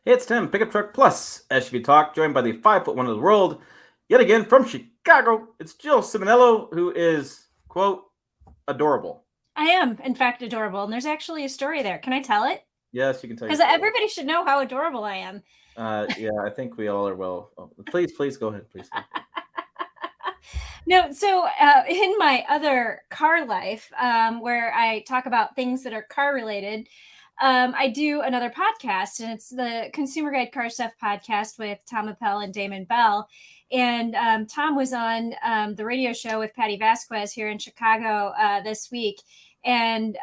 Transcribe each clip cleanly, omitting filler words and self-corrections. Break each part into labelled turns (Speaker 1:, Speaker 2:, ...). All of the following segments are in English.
Speaker 1: It's Tim, Pickup Truck Plus, SUV Talk, joined by the 5'1" of the world. Yet again from Chicago, it's Jill Simonello, who is, quote, adorable.
Speaker 2: I am, in fact, adorable. And there's actually a story there. Can I tell it?
Speaker 1: Yes, you can tell your
Speaker 2: Because
Speaker 1: story.
Speaker 2: everybody should know how adorable I am.
Speaker 1: Yeah, I think we all are well. Oh, please go ahead. Please.
Speaker 2: No, so in my other car life, where I talk about things that are car related, I do another podcast, and it's the Consumer Guide Car Stuff podcast with Tom Appel and Damon Bell. And Tom was on the radio show with Patty Vasquez here in Chicago this week. And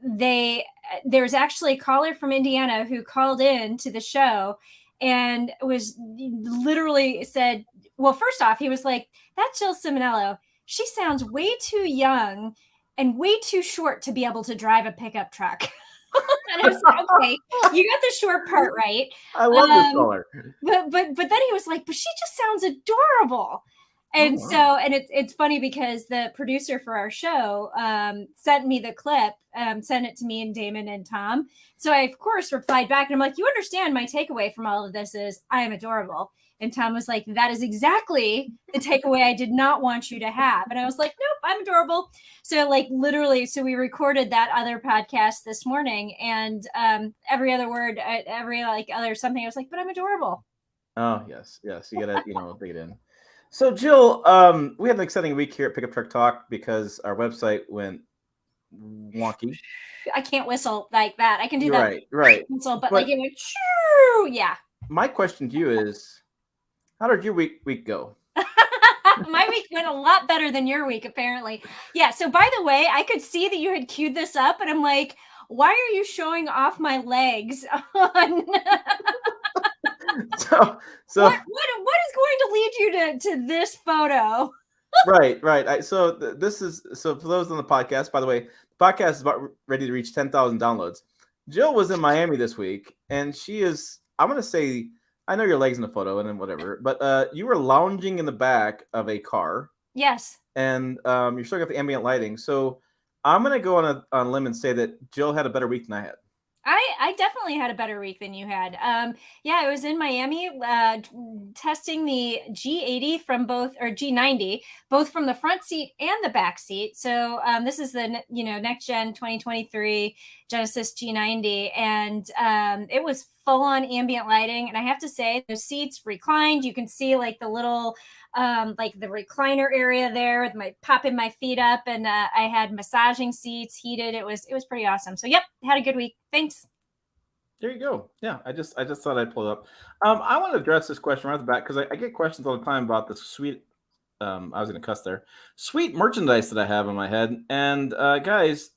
Speaker 2: there's actually a caller from Indiana who called in to the show and was literally said, well, first off, he was like, that Jill Simonello, she sounds way too young and way too short to be able to drive a pickup truck. And I was like, okay, you got the short part right.
Speaker 1: I love this caller.
Speaker 2: But then he was like, but she just sounds adorable. And it's funny because the producer for our show sent me the clip, sent it to me and Damon and Tom. So I, of course, replied back and I'm like, you understand my takeaway from all of this is I am adorable. And Tom was like, that is exactly the takeaway I did not want you to have. And I was like, nope, I'm adorable. So like literally, so we recorded that other podcast this morning and every other word, every like other something, I was like, but I'm adorable.
Speaker 1: Oh, yes. You got to, dig it in. So, Jill, we had an exciting week here at Pickup Truck Talk because our website went wonky.
Speaker 2: I can't whistle like that. I can do that.
Speaker 1: Right.
Speaker 2: Whistle, but like it went, shoo, yeah.
Speaker 1: My question to you is, how did your week go?
Speaker 2: My week went a lot better than your week, apparently. Yeah. So, by the way, I could see that you had queued this up, and I'm like, why are you showing off my legs on?
Speaker 1: So
Speaker 2: what is going to lead you to this photo?
Speaker 1: Right. This is for those on the podcast. By the way, the podcast is about ready to reach 10,000 downloads. Jill was in Miami this week, and she is. I'm gonna say, I know your legs in the photo and then whatever, but you were lounging in the back of a car.
Speaker 2: Yes.
Speaker 1: And you're still got the ambient lighting. So I'm gonna go on a limb and say that Jill had a better week than I had.
Speaker 2: I definitely had a better week than you had. Yeah, I was in Miami testing the G80 from both, or G90, both from the front seat and the back seat. So this is the next gen 2023 Genesis G90, and it was full on ambient lighting. And I have to say, the seats reclined. You can see like the little like the recliner area there with my popping my feet up, and I had massaging seats, heated. It was pretty awesome. So yep, had a good week. Thanks.
Speaker 1: There you go. Yeah, I just thought I'd pull it up. I want to address this question right off the bat because I get questions all the time about the sweet. I was going to cuss there. Sweet merchandise that I have in my head, and guys,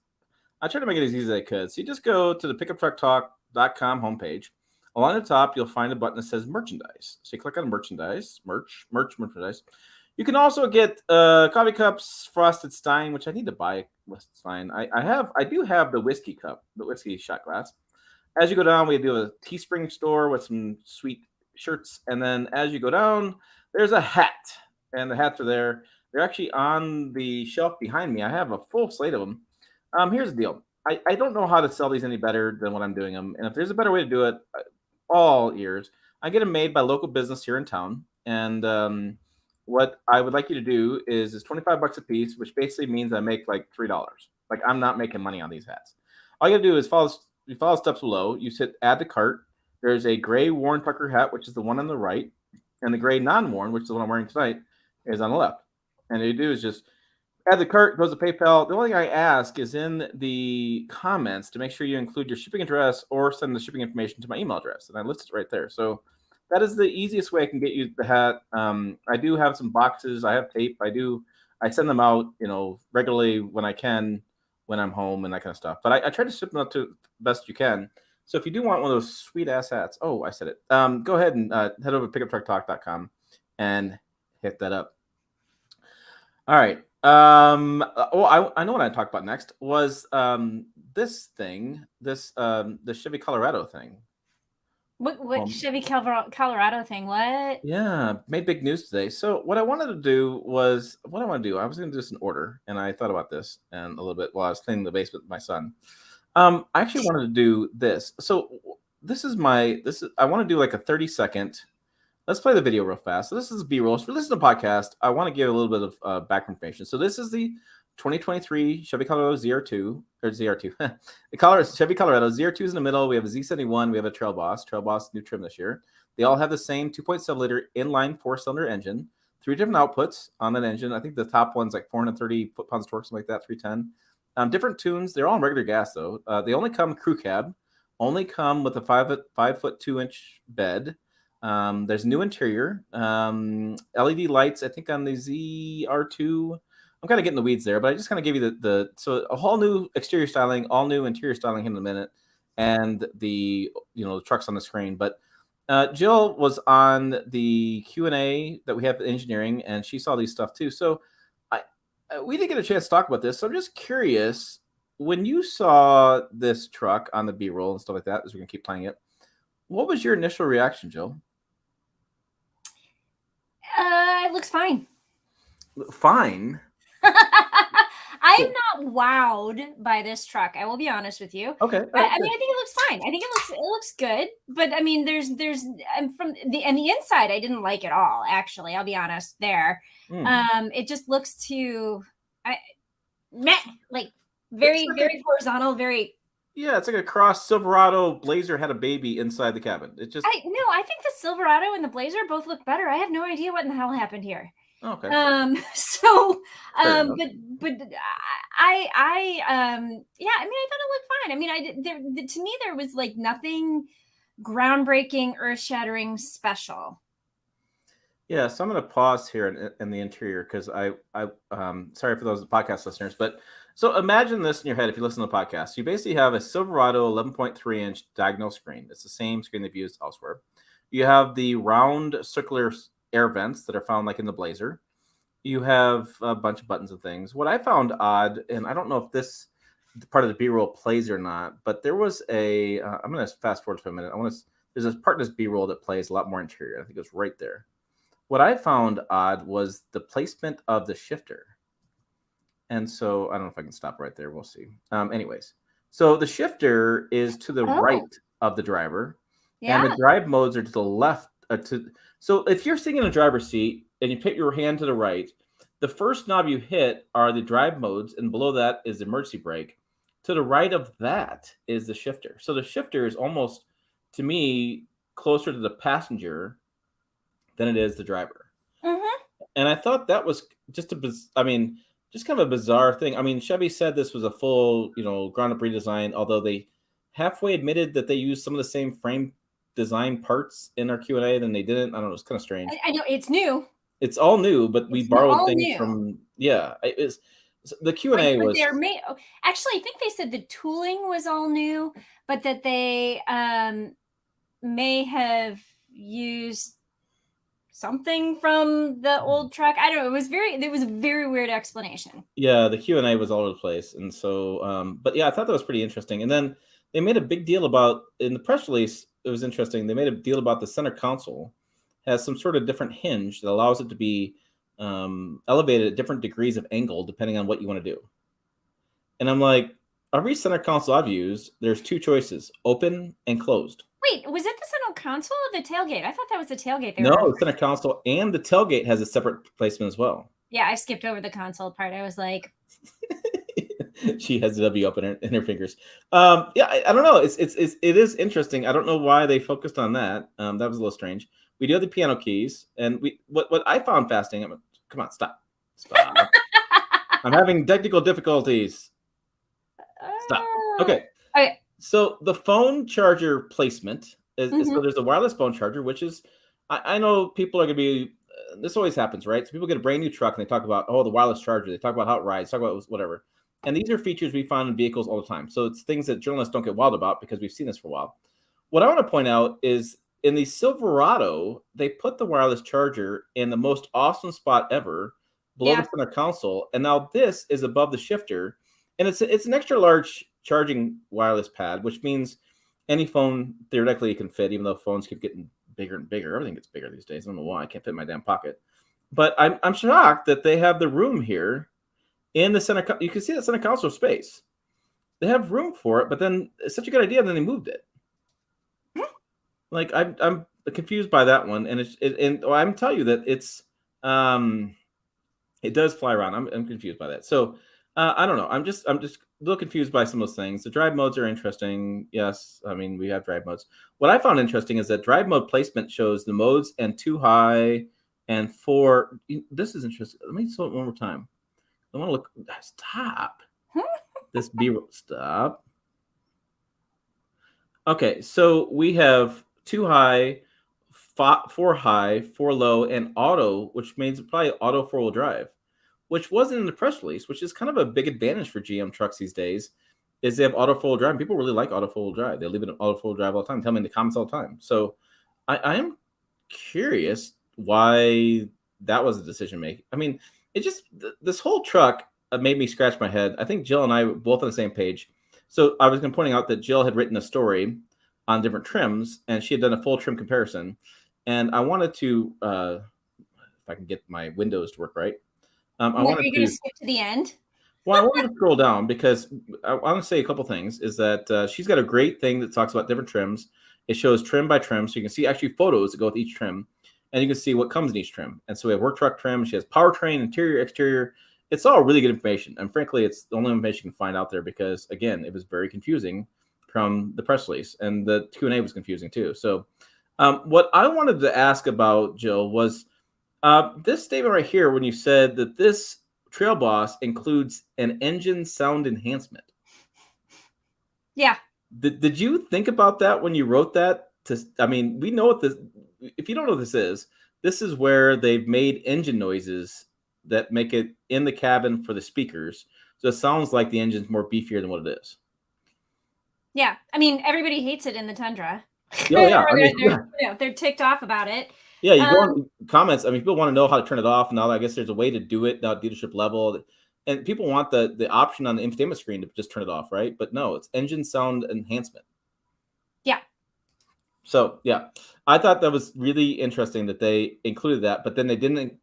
Speaker 1: I try to make it as easy as I could. So you just go to the pickuptrucktalk.com homepage. Along the top, you'll find a button that says merchandise. So you click on merchandise, merchandise. You can also get coffee cups, frosted Stein, which I need to buy frosted Stein. I do have the whiskey cup, the whiskey shot glass. As you go down, we do a Teespring store with some sweet shirts. And then as you go down, there's a hat. And the hats are there. They're actually on the shelf behind me. I have a full slate of them. Here's the deal. I don't know how to sell these any better than what I'm doing them. And if there's a better way to do it, all ears. I get them made by local business here in town. And what I would like you to do is it's $25 a piece, which basically means I make like $3. Like I'm not making money on these hats. All you gotta do is follow steps below. You hit add to cart. There's a gray Warren Tucker hat, which is the one on the right, and the gray non-Warren, which is the one I'm wearing tonight, is on the left. And all you do is just add the cart, goes to PayPal. The only thing I ask is in the comments to make sure you include your shipping address or send the shipping information to my email address. And I list it right there. So that is the easiest way I can get you the hat. I do have some boxes. I have tape. I send them out, regularly when I can, when I'm home and that kind of stuff. But I try to ship them out to the best you can. So if you do want one of those sweet ass hats, I said it. Go ahead and head over to pickuptrucktalk.com and hit that up. All right. I know what I talked about next was this thing, the Chevy Colorado thing.
Speaker 2: What Chevy Colorado thing? What?
Speaker 1: Yeah, made big news today. So what I wanted to do was, I was going to do this in order, and I thought about this and a little bit while I was cleaning the basement with my son. I actually wanted to do this. So I want to do like a 30-second. Let's play the video real fast. So this is B-roll. If you listen to the podcast, I want to give a little bit of background information. So this is the 2023 Chevy Colorado ZR2 or ZR2. The Chevy Colorado ZR2 is in the middle. We have a Z71. We have a Trail Boss new trim this year. They all have the same 2.7 liter inline 4-cylinder engine. 3 different outputs on that engine. I think the top one's like 430 foot-pounds of torque, something like that, 310. Different tunes. They're all on regular gas though. They only come crew cab. Only come with a 5'2" 2-inch bed. There's new interior, LED lights. I think on the ZR2, I'm kind of getting the weeds there, but I just kind of gave you so a whole new exterior styling, all new interior styling in a minute, and the trucks on the screen. But Jill was on the Q&A that we have for engineering, and she saw these stuff too. So we didn't get a chance to talk about this. So I'm just curious, when you saw this truck on the B-roll and stuff like that, as we're gonna keep playing it, what was your initial reaction, Jill?
Speaker 2: It looks fine.
Speaker 1: Fine.
Speaker 2: I'm not wowed by this truck. I will be honest with you.
Speaker 1: Okay.
Speaker 2: I mean, I think it looks fine. I think it looks good. But I mean, there's from the inside, I didn't like it all. Actually, I'll be honest. There, it just looks too, like very horizontal. Very.
Speaker 1: Yeah, it's like a cross Silverado Blazer had a baby inside the cabin. It just.
Speaker 2: I think the Silverado and the Blazer both look better. I have no idea what in the hell happened here.
Speaker 1: Okay.
Speaker 2: But I mean, I thought it looked fine. I mean, to me, there was like nothing groundbreaking, earth-shattering special.
Speaker 1: Yeah, so I'm going to pause here in the interior because I sorry for those podcast listeners, but so imagine this in your head if you listen to the podcast. You basically have a Silverado 11.3-inch diagonal screen. It's the same screen they've used elsewhere. You have the round circular air vents that are found like in the Blazer. You have a bunch of buttons and things. What I found odd, and I don't know if this part of the B-roll plays or not, but there was I'm going to fast forward for a minute. There's a part of this B-roll that plays a lot more interior. I think it's right there. What I found odd was the placement of the shifter. And so I don't know if I can stop right there. We'll see. Anyways, so the shifter is to the right of the driver, and the drive modes are to the left. So if you're sitting in a driver's seat and you put your hand to the right, the first knob you hit are the drive modes, and below that is the emergency brake. To the right of that is the shifter. So the shifter is almost, to me, closer to the passenger than it is the driver.
Speaker 2: Mm-hmm.
Speaker 1: And I thought that was just kind of a bizarre thing. I mean, Chevy said this was a full, ground-up redesign, although they halfway admitted that they used some of the same frame design parts in our Q&A than they didn't. I don't know. It's kind of strange.
Speaker 2: I know it's new.
Speaker 1: It's all new, but we borrowed things from. Yeah, it was. The Q&A was.
Speaker 2: Actually, I think they said the tooling was all new, but that they may have used something from the old truck. I don't know. It was a very weird explanation.
Speaker 1: Yeah, the Q&A was all over the place, and so, but yeah, I thought that was pretty interesting. And then they made a big deal about in the press release. It was interesting. They made a deal about the center console has some sort of different hinge that allows it to be elevated at different degrees of angle depending on what you want to do. And I'm like, every center console I've used, there's two choices: open and closed.
Speaker 2: Wait, was it the center console or the tailgate? I thought that was the tailgate.
Speaker 1: No, the center console and the tailgate has a separate placement as well.
Speaker 2: Yeah, I skipped over the console part. I was like,
Speaker 1: she has the W up in her fingers. Yeah, I don't know. It is interesting. I don't know why they focused on that. That was a little strange. We do have the piano keys, and what I found fascinating. Come on, stop. I'm having technical difficulties. Stop. Okay. So the phone charger placement is so there's a wireless phone charger, which is I know people are going to be. This always happens, right? So people get a brand new truck and they talk about the wireless charger. They talk about how it rides. Talk about whatever. And these are features we find in vehicles all the time. So it's things that journalists don't get wild about because we've seen this for a while. What I want to point out is in the Silverado, they put the wireless charger in the most awesome spot ever, below the center console. And now this is above the shifter. And it's an extra large charging wireless pad, which means any phone theoretically can fit, even though phones keep getting bigger and bigger. Everything gets bigger these days. I don't know why. I can't fit in my damn pocket. But I'm shocked that they have the room here in the center. You can see the center console space. They have room for it, but then it's such a good idea, and then they moved it. Like I'm confused by that one, and I'm telling you that it does fly around. I'm confused by that. So I don't know. I'm just a little confused by some of those things. The drive modes are interesting. Yes, I mean we have drive modes. What I found interesting is that drive mode placement shows the modes and 2 high and 4. This is interesting. Let me show it one more time. I want to look. Stop. This B stop. Okay, so we have 2 high, 4 high, 4 low, and auto, which means probably auto 4-wheel drive, which wasn't in the press release, which is kind of a big advantage for GM trucks these days, is they have auto 4-wheel drive. And people really like auto 4-wheel drive. They leave it in auto 4-wheel drive all the time. Tell me in the comments all the time. So I am curious why that was a decision making. I mean, this whole truck made me scratch my head. I think Jill and I were both on the same page. So I was going to pointing out that Jill had written a story on different trims, and she had done a full trim comparison. And I wanted to, if I can get my windows to work right, I wanted
Speaker 2: to skip to the end.
Speaker 1: Well, I wanted to scroll down because I want to say a couple things. Is that she's got a great thing that talks about different trims. It shows trim by trim, so you can see actually photos that go with each trim, and you can see what comes in each trim. And so we have work truck trim. She has powertrain, interior, exterior. It's all really good information, and frankly, it's the only information you can find out there because, again, it was very confusing from the press release, and the Q&A was confusing too. So, what I wanted to ask about, Jill, was this statement right here when you said that this Trail Boss includes an engine sound enhancement.
Speaker 2: Yeah.
Speaker 1: Did you think about that when you wrote that? I mean, we know what this. If you don't know what this is where they've made engine noises that make it in the cabin for the speakers, so it sounds like the engine's more beefier than what it is.
Speaker 2: Yeah, I mean, everybody hates it in the Tundra.
Speaker 1: Oh yeah,
Speaker 2: they're ticked off about it.
Speaker 1: Yeah, you go on comments. I mean, people want to know how to turn it off. Now, I guess there's a way to do it now at dealership level, and people want the option on the infotainment screen to just turn it off, right? But no, it's engine sound enhancement.
Speaker 2: Yeah.
Speaker 1: So yeah, I thought that was really interesting that they included that, but then they didn't.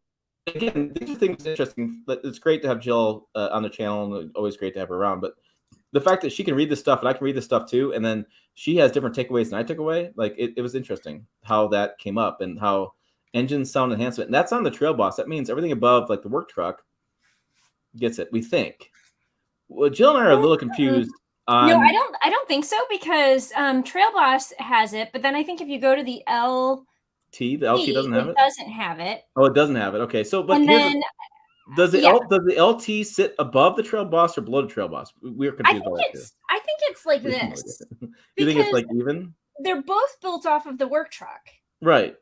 Speaker 1: Again, these are things interesting. But it's great to have Jill on the channel, and always great to have her around. But the fact that she can read this stuff and I can read this stuff too, and then she has different takeaways than I took away, like it was interesting how that came up and how engine sound enhancement, and that's on the Trail Boss. That means everything above like the work truck gets it, we think. Well, Jill and I are a little confused.
Speaker 2: No, I don't think so, because Trail Boss has it, but then I think if you go to the
Speaker 1: LT doesn't have it.
Speaker 2: It doesn't have it.
Speaker 1: Oh, it doesn't have it. Okay, so but does the LT sit above the Trail Boss or below the Trail Boss? We're confused.
Speaker 2: I think it's like this.
Speaker 1: You think it's like even?
Speaker 2: They're both built off of the work truck,
Speaker 1: right?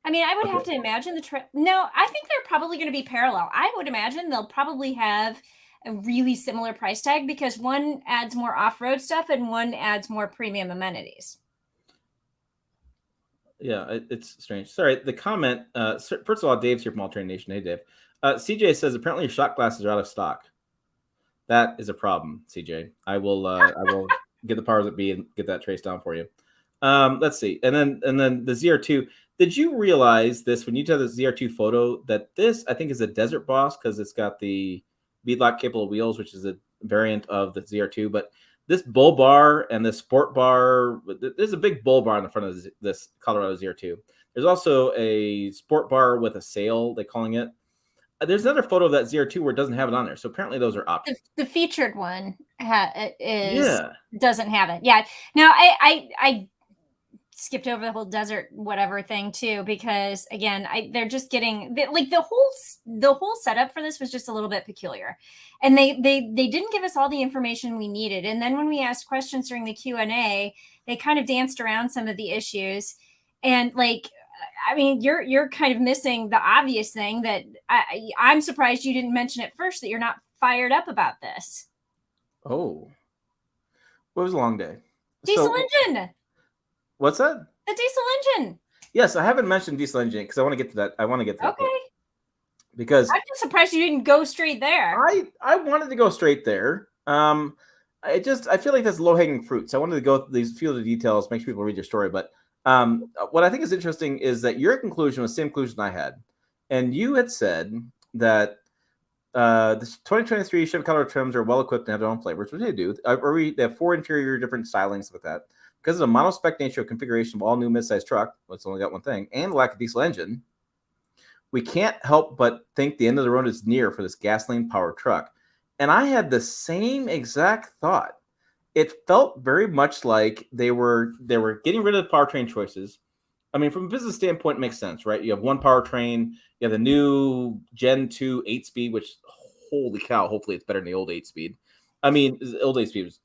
Speaker 2: I mean, I would have to imagine No, I think they're probably going to be parallel. I would imagine they'll probably have a really similar price tag because one adds more off-road stuff and one adds more premium amenities.
Speaker 1: Yeah, it's strange. Sorry, the comment. First of all, Dave's here from All Train Nation. Hey, Dave. CJ says apparently your shot glasses are out of stock. That is a problem, CJ. I will get the powers that be and get that traced down for you. Let's see, and then the ZR2. Did you realize this when you took the ZR2 photo that this I think is a Desert Boss because it's got the beadlock capable wheels, which is a variant of the ZR2, but this bull bar and this sport bar, there's a big bull bar in the front of this Colorado ZR2. There's also a sport bar with a sail, they're calling it. There's another photo of that ZR2 where it doesn't have it on there. So apparently those are options.
Speaker 2: The featured one doesn't have it. Yeah. Now I skipped over the whole desert whatever thing too, because again, they're just getting like the whole setup for this was just a little bit peculiar, and they didn't give us all the information we needed. And then when we asked questions during the Q&A, they kind of danced around some of the issues. And like, I mean, you're kind of missing the obvious thing that I'm surprised you didn't mention at first, that you're not fired up about this.
Speaker 1: Oh, well, it was a long day.
Speaker 2: Diesel engine.
Speaker 1: What's that?
Speaker 2: The diesel engine.
Speaker 1: Yes, I haven't mentioned diesel engine because I want to get to that.
Speaker 2: Okay.
Speaker 1: Because
Speaker 2: I'm just surprised you didn't go straight there.
Speaker 1: I wanted to go straight there. I feel like that's low hanging fruit. So I wanted to go through these few of the details, make sure people read your story. But what I think is interesting is that your conclusion was the same conclusion I had, and you had said that the 2023 Chevy Colorado trims are well equipped and have their own flavors, which they do. They have 4 interior different stylings with that. because of the monospec nature of configuration of all new midsize truck, it's only got one thing, and lack of diesel engine, we can't help but think the end of the road is near for this gasoline-powered truck. And I had the same exact thought. It felt very much like they were getting rid of the powertrain choices. I mean, from a business standpoint, it makes sense, right? You have one powertrain, you have the new Gen 2 8-speed, which, holy cow, hopefully it's better than the old 8-speed. I mean, the old 8-speed was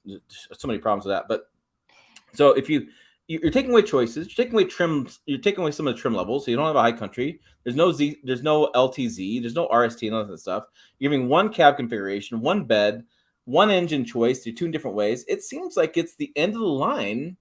Speaker 1: so many problems with that. But so if you're taking away choices, you're taking away trims, you're taking away some of the trim levels, so you don't have a high country. There's no LTZ, there's no RST, none of that stuff. You're giving one cab configuration, one bed, one engine choice, you tune different ways. It seems like it's the end of the line.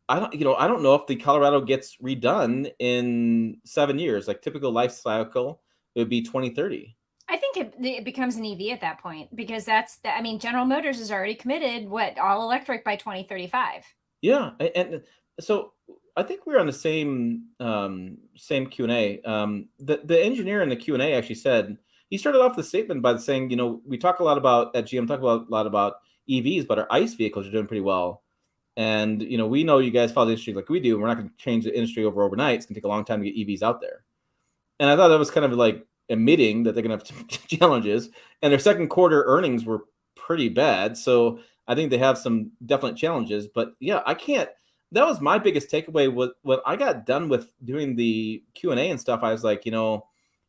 Speaker 1: I don't know if the Colorado gets redone in 7 years. Like typical life cycle, it would be 2030.
Speaker 2: I think it becomes an EV at that point, because I mean, General Motors has already committed all electric by 2035.
Speaker 1: Yeah, and so I think we're on the same Q&A. The engineer in the Q&A actually said, he started off the statement by saying, we talk a lot about at GM, talk a lot about EVs, but our ICE vehicles are doing pretty well. And we know you guys follow the industry like we do. We're not going to change the industry overnight. It's going to take a long time to get EVs out there. And I thought that was kind of like admitting that they're going to have some challenges. And their second quarter earnings were pretty bad. So I think they have some definite challenges. But yeah, that was my biggest takeaway. When I got done with doing the Q&A and stuff, I was like,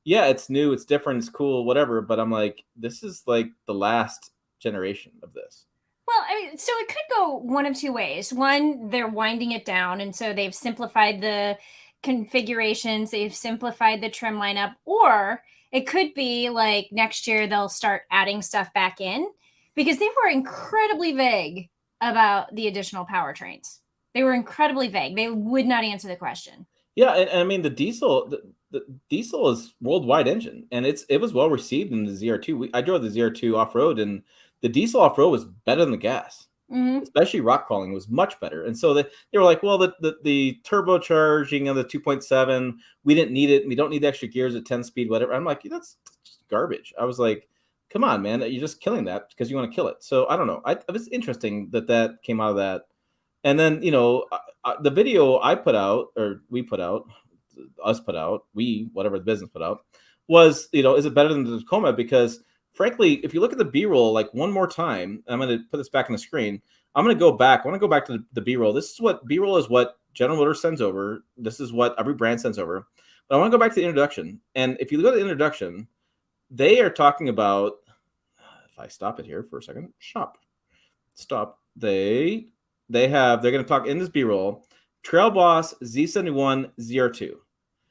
Speaker 1: yeah, it's new, it's different, it's cool, whatever. But I'm like, this is like the last generation of this.
Speaker 2: Well, I mean, so it could go one of two ways. One, they're winding it down, and so they've simplified the configurations, they've simplified the trim lineup, or it could be like next year they'll start adding stuff back in, because they were incredibly vague about the additional powertrains. They were incredibly vague. They would not answer the question.
Speaker 1: Yeah, and I mean the diesel is worldwide engine, and it was well received in the ZR2. I drove the ZR2 off road, and the diesel off road was better than the gas. Mm-hmm. Especially rock crawling was much better. And so they were like, well, the turbocharging of the 2.7, we didn't need it. We don't need the extra gears at 10 speed, whatever. I'm like, that's just garbage. I was like, come on, man, you're just killing that because you want to kill it. So I don't know. It was interesting that came out of that. And then, the video I put out, or we put out, whatever the business put out, was, is it better than the Tacoma? Because frankly, if you look at the B-roll like one more time, I'm going to put this back on the screen. I'm going to go back. I want to go back to the B-roll. This is what B-roll is, what General Motors sends over. This is what every brand sends over. But I want to go back to the introduction. And if you go to the introduction, they are talking about, if I stop it here for a second, stop. They're going to talk in this B-roll, Trail Boss Z71 ZR2.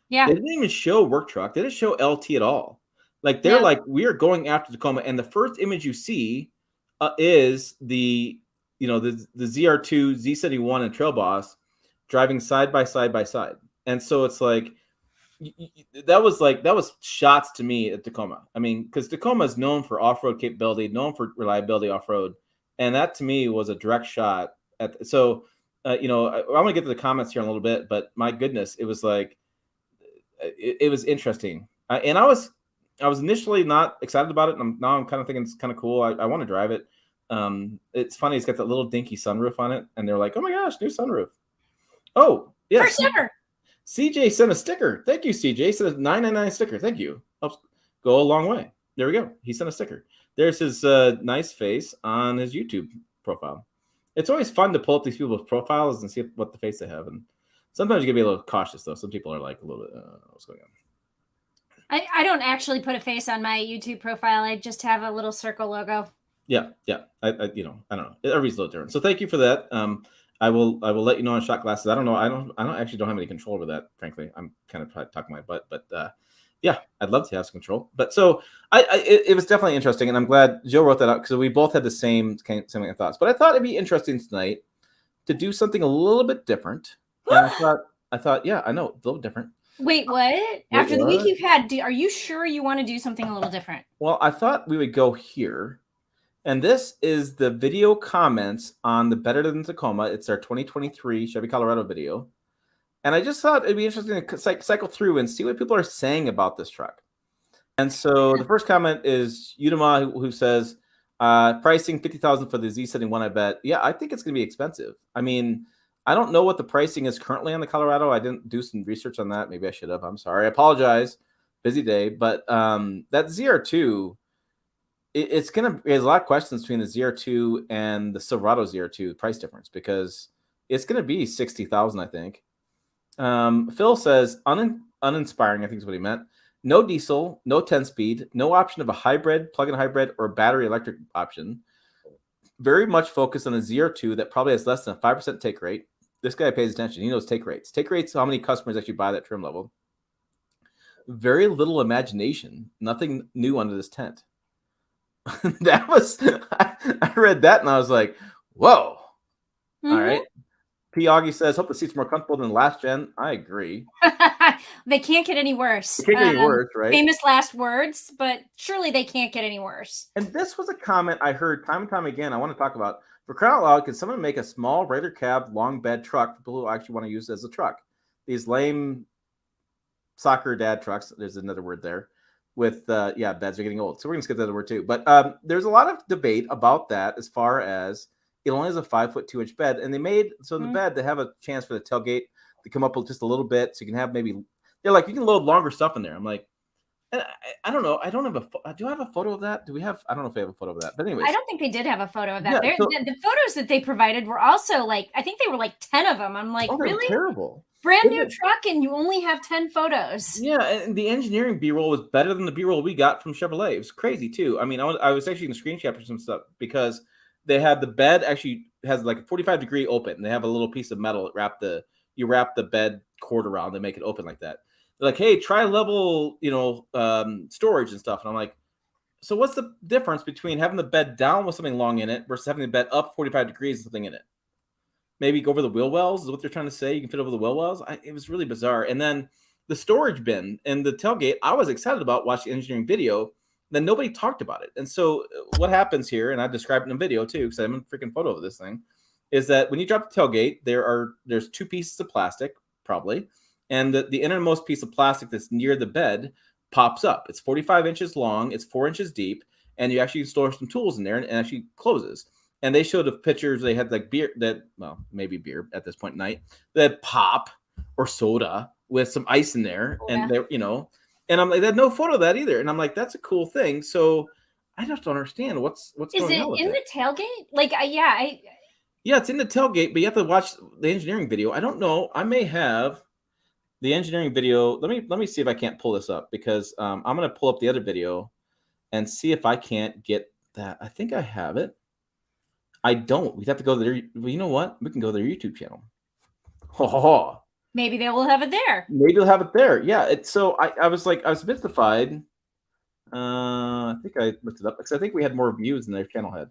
Speaker 2: Yeah.
Speaker 1: They didn't even show work truck. They didn't show LT at all. Like they're like, we are going after Tacoma, and the first image you see is the ZR2, Z71, and Trail Boss driving side by side. And so it's like that was shots to me at Tacoma. I mean, because Tacoma is known for off-road capability, known for reliability off-road, and that to me was a direct shot at. So I want to get to the comments here in a little bit, but my goodness, it was like it was interesting, and I was initially not excited about it. And now I'm kind of thinking it's kind of cool. I want to drive it. It's funny. It's got that little dinky sunroof on it. And they're like, oh my gosh, new sunroof. Oh, yeah.
Speaker 2: First ever.
Speaker 1: CJ sent a sticker. Thank you, CJ. Sent a $9.99 sticker. Thank you. Helps go a long way. There we go. He sent a sticker. There's his nice face on his YouTube profile. It's always fun to pull up these people's profiles and see what the face they have. And sometimes you can be a little cautious, though. Some people are like a little bit, what's going on?
Speaker 2: I don't actually put a face on my YouTube profile. I just have a little circle logo.
Speaker 1: Yeah. I don't know. Everybody's a little different. So thank you for that. I will let you know on shot glasses. I don't know. I don't have any control over that. Frankly, I'm kind of talking my butt, but yeah, I'd love to have some control. But so it was definitely interesting, and I'm glad Joe wrote that out because we both had the same kind of thoughts. But I thought it'd be interesting tonight to do something a little bit different. And I thought, yeah, I know, a little different.
Speaker 2: Wait, what? After the week you've had, are you sure you want to do something a little different?
Speaker 1: Well, I thought we would go here. And this is the video comments on the Better Than Tacoma. It's our 2023 Chevy Colorado video. And I just thought it'd be interesting to cycle through and see what people are saying about this truck. And so the first comment is Udama, who says, pricing $50,000 for the Z71, I bet. Yeah, I think it's going to be expensive. I mean, I don't know what the pricing is currently on the Colorado. I didn't do some research on that. Maybe I should have. I'm sorry. I apologize. Busy day. But that ZR2, it's going to, there's a lot of questions between the ZR2 and the Silverado ZR2 price difference, because it's going to be 60,000, I think. Phil says, uninspiring, I think is what he meant. No diesel, no 10-speed, no option of a hybrid, plug-in hybrid, or battery electric option. Very much focused on the ZR2 that probably has less than a 5% take rate. This guy pays attention. He knows take rates. Take rates, how many customers actually buy that trim level. Very little imagination. Nothing new under this tent. That was, I read that and I was like, whoa. Mm-hmm. All right. P. Augie says, hope the seat's more comfortable than the last gen. I agree.
Speaker 2: They can't get any worse.
Speaker 1: They can't get any worse, right?
Speaker 2: Famous last words, but surely they can't get any worse.
Speaker 1: And this was a comment I heard time and time again. I want to talk about. For crying out loud, can someone make a small regular cab, long bed truck for people who actually want to use it as a truck? These lame soccer dad trucks, there's another word there, with, beds are getting old. So we're going to skip that other word too. But there's a lot of debate about that as far as it only has a 5'2" bed. And they made, so in the bed, they have a chance for the tailgate to come up just a little bit. So you can have maybe, they're like, you can load longer stuff in there. I'm like, I don't know. I don't have do I have a photo of that? Do we have, I don't know if we have a photo of that, but anyways.
Speaker 2: I don't think they did have a photo of that. Yeah, the photos that they provided were also like, I think they were like 10 of them. I'm like, really?
Speaker 1: Terrible.
Speaker 2: Brand new truck and you only have 10 photos.
Speaker 1: Yeah, and the engineering B-roll was better than the B-roll we got from Chevrolet. It was crazy too. I mean, I was actually in the screen capture some stuff because they had the bed actually has like a 45-degree open. And they have a little piece of metal that you wrap the bed cord around and make it open like that. They're like, hey, try level, storage and stuff. And I'm like, so what's the difference between having the bed down with something long in it versus having the bed up 45 degrees and something in it? Maybe go over the wheel wells is what they're trying to say. You can fit over the wheel wells. It was really bizarre. And then the storage bin and the tailgate, I was excited about watching the engineering video. Then nobody talked about it. And so what happens here, and I described it in a video too, because I have a freaking photo of this thing, is that when you drop the tailgate, there's two pieces of plastic, probably. And the innermost piece of plastic that's near the bed pops up. It's 45 inches long. It's 4 inches deep. And you actually store some tools in there and actually closes. And they showed the pictures. They had like beer maybe beer at this point in night, that pop or soda with some ice in there. Oh, and they're, and I'm like, they had no photo of that either. And I'm like, that's a cool thing. So I just don't understand what's going on with
Speaker 2: it. Is it in the tailgate? Like,
Speaker 1: yeah, it's in the tailgate, but you have to watch the engineering video. I don't know. I may have the engineering video. Let me see if I can't pull this up, because I'm going to pull up the other video and see if I can't get that. I think I have it. I don't. We'd have to go to their, well, you know what? We can go to their YouTube channel.
Speaker 2: Maybe they will have it there.
Speaker 1: Maybe they'll have it there. Yeah. So I was mystified. I think I looked it up because I think we had more views than their channel had,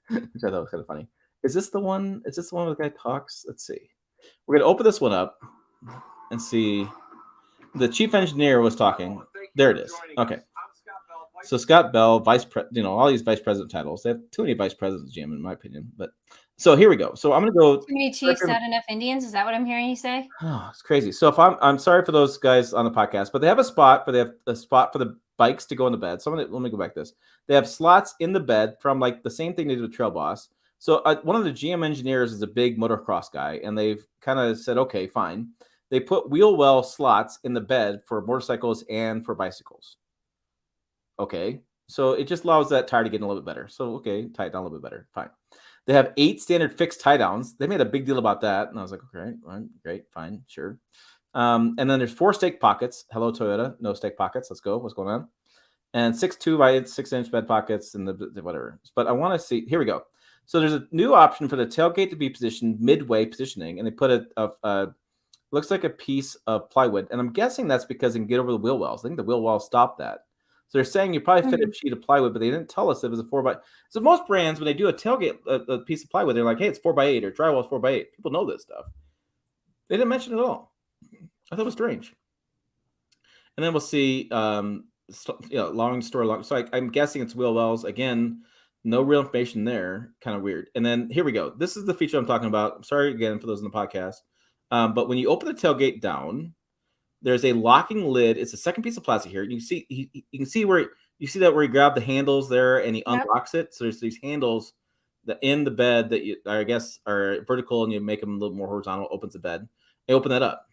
Speaker 1: which I thought was kind of funny. Is this the one? Is this the one where the guy talks? Let's see. We're going to open this one up and see. The chief engineer was talking. There it is. Okay. So Scott Bell, vice president, all these vice president titles. They have too many vice presidents, Jim, in my opinion. But so here we go. So I'm going to go.
Speaker 2: Too many chiefs, not enough Indians. Is that what I'm hearing you say?
Speaker 1: Oh, it's crazy. So if I'm sorry for those guys on the podcast, but they have a spot, for the bikes to go in the bed. So let me go back to this. They have slots in the bed from like the same thing they did with Trail Boss. So one of the GM engineers is a big motocross guy, and they've kind of said, okay, fine. They put wheel well slots in the bed for motorcycles and for bicycles. Okay, so it just allows that tire to get in a little bit better. So, okay, tie it down a little bit better. Fine. They have 8 standard fixed tie downs. They made a big deal about that. And I was like, okay, great, fine, sure. And then there's 4 stake pockets. Hello, Toyota. No stake pockets. Let's go. What's going on? And 6 2x6-inch bed pockets and the whatever. But I want to see. Here we go. So there's a new option for the tailgate to be positioned midway positioning. And they put looks like a piece of plywood. And I'm guessing that's because they can get over the wheel wells. I think the wheel wells stop that. So they're saying you probably fit a sheet of plywood, but they didn't tell us it was a 4x. So most brands, when they do a tailgate, a piece of plywood, they're like, hey, it's 4x8 or drywall is 4x8. People know this stuff. They didn't mention it at all. I thought it was strange. And then we'll see, long story long. So I'm guessing it's wheel wells. Again, no real information there. Kind of weird. And then here we go. This is the feature I'm talking about. I'm sorry again for those in the podcast. But when you open the tailgate down, there's a locking lid. It's a second piece of plastic here. You can see where you see that where he grabbed the handles there and he unlocks it. So there's these handles in the bed that you, I guess, are vertical, and you make them a little more horizontal. Opens the bed. They open that up,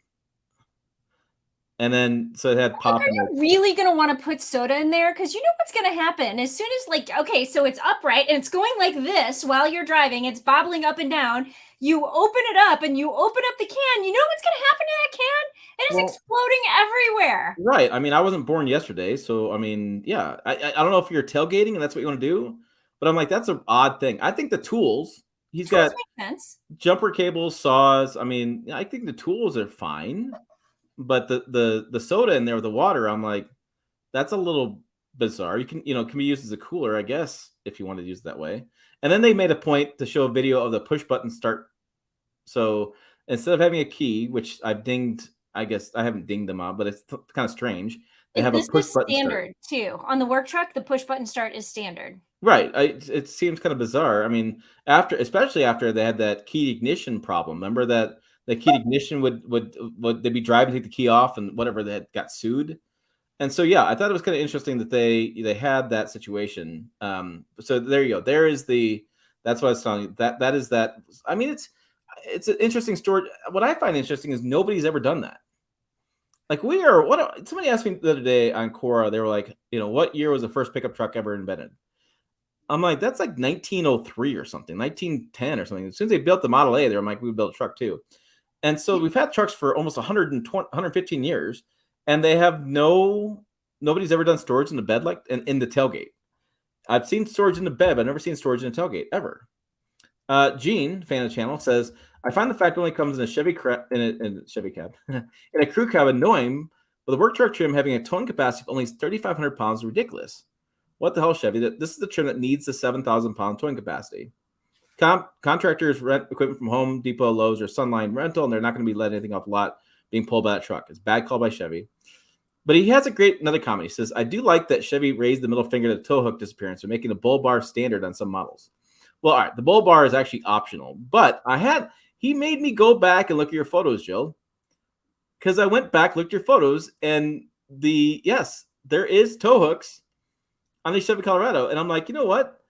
Speaker 1: and then so it had
Speaker 2: Like,
Speaker 1: pop
Speaker 2: are
Speaker 1: in there.
Speaker 2: you really going to want to put soda in there? Because you know what's going to happen as soon as, like, okay, so it's upright and it's going like this while you're driving. It's bobbling up and down. You open it up and you open up the can. You know what's going to happen to that can? It is exploding everywhere.
Speaker 1: Right. I mean, I wasn't born yesterday, so I mean, yeah. I don't know if you're tailgating and that's what you want to do, but I'm like, that's an odd thing. I think the tools. He's
Speaker 2: Tools
Speaker 1: got
Speaker 2: make sense.
Speaker 1: jumper cables, saws. I mean, I think the tools are fine, but the soda in there with the water, I'm like, that's a little bizarre. You can be used as a cooler, I guess, if you want to use it that way. And then they made a point to show a video of the push button start. So instead of having a key, which I've dinged, I guess I haven't dinged them out, but it's kind of strange. They have a
Speaker 2: This
Speaker 1: push
Speaker 2: is
Speaker 1: button start.
Speaker 2: standard too. On the work truck, the push button start is standard.
Speaker 1: Right. It seems kind of bizarre. I mean, especially after they had that key ignition problem. Remember that the key ignition would they'd be driving, take the key off, and whatever, they got sued. And so yeah, I thought it was kind of interesting that they had that situation. So there you go. There is that's what I was telling you. That is that. I mean, it's an interesting story. What I find interesting is nobody's ever done that. Like somebody asked me the other day on Quora, they were like, what year was the first pickup truck ever invented? I'm like, that's like 1903 or something, 1910 or something. As soon as they built the Model A, they're like, we built a truck too. And so we've had trucks for almost 115 years, and they have nobody's ever done storage in the bed like in the tailgate. I've seen storage in the bed, but I've never seen storage in a tailgate ever. Gene, fan of the channel, says, I find the fact it only comes in a Chevy in a Chevy cab in a crew cab annoying, but the work truck trim having a towing capacity of only 3,500 pounds is ridiculous. What the hell, Chevy? This is the trim that needs the 7,000 pound towing capacity. Contractors rent equipment from Home Depot, Lowe's, or Sunline Rental, and they're not going to be letting anything off the lot being pulled by that truck. It's a bad call by Chevy. But he has another comment. He says, I do like that Chevy raised the middle finger to the tow hook disappearance and making the bull bar standard on some models. Well, all right, the bull bar is actually optional, but he made me go back and look at your photos, Jill, because I went back, looked at your photos, and yes, there is tow hooks on the Chevy Colorado, and I'm like, you know what?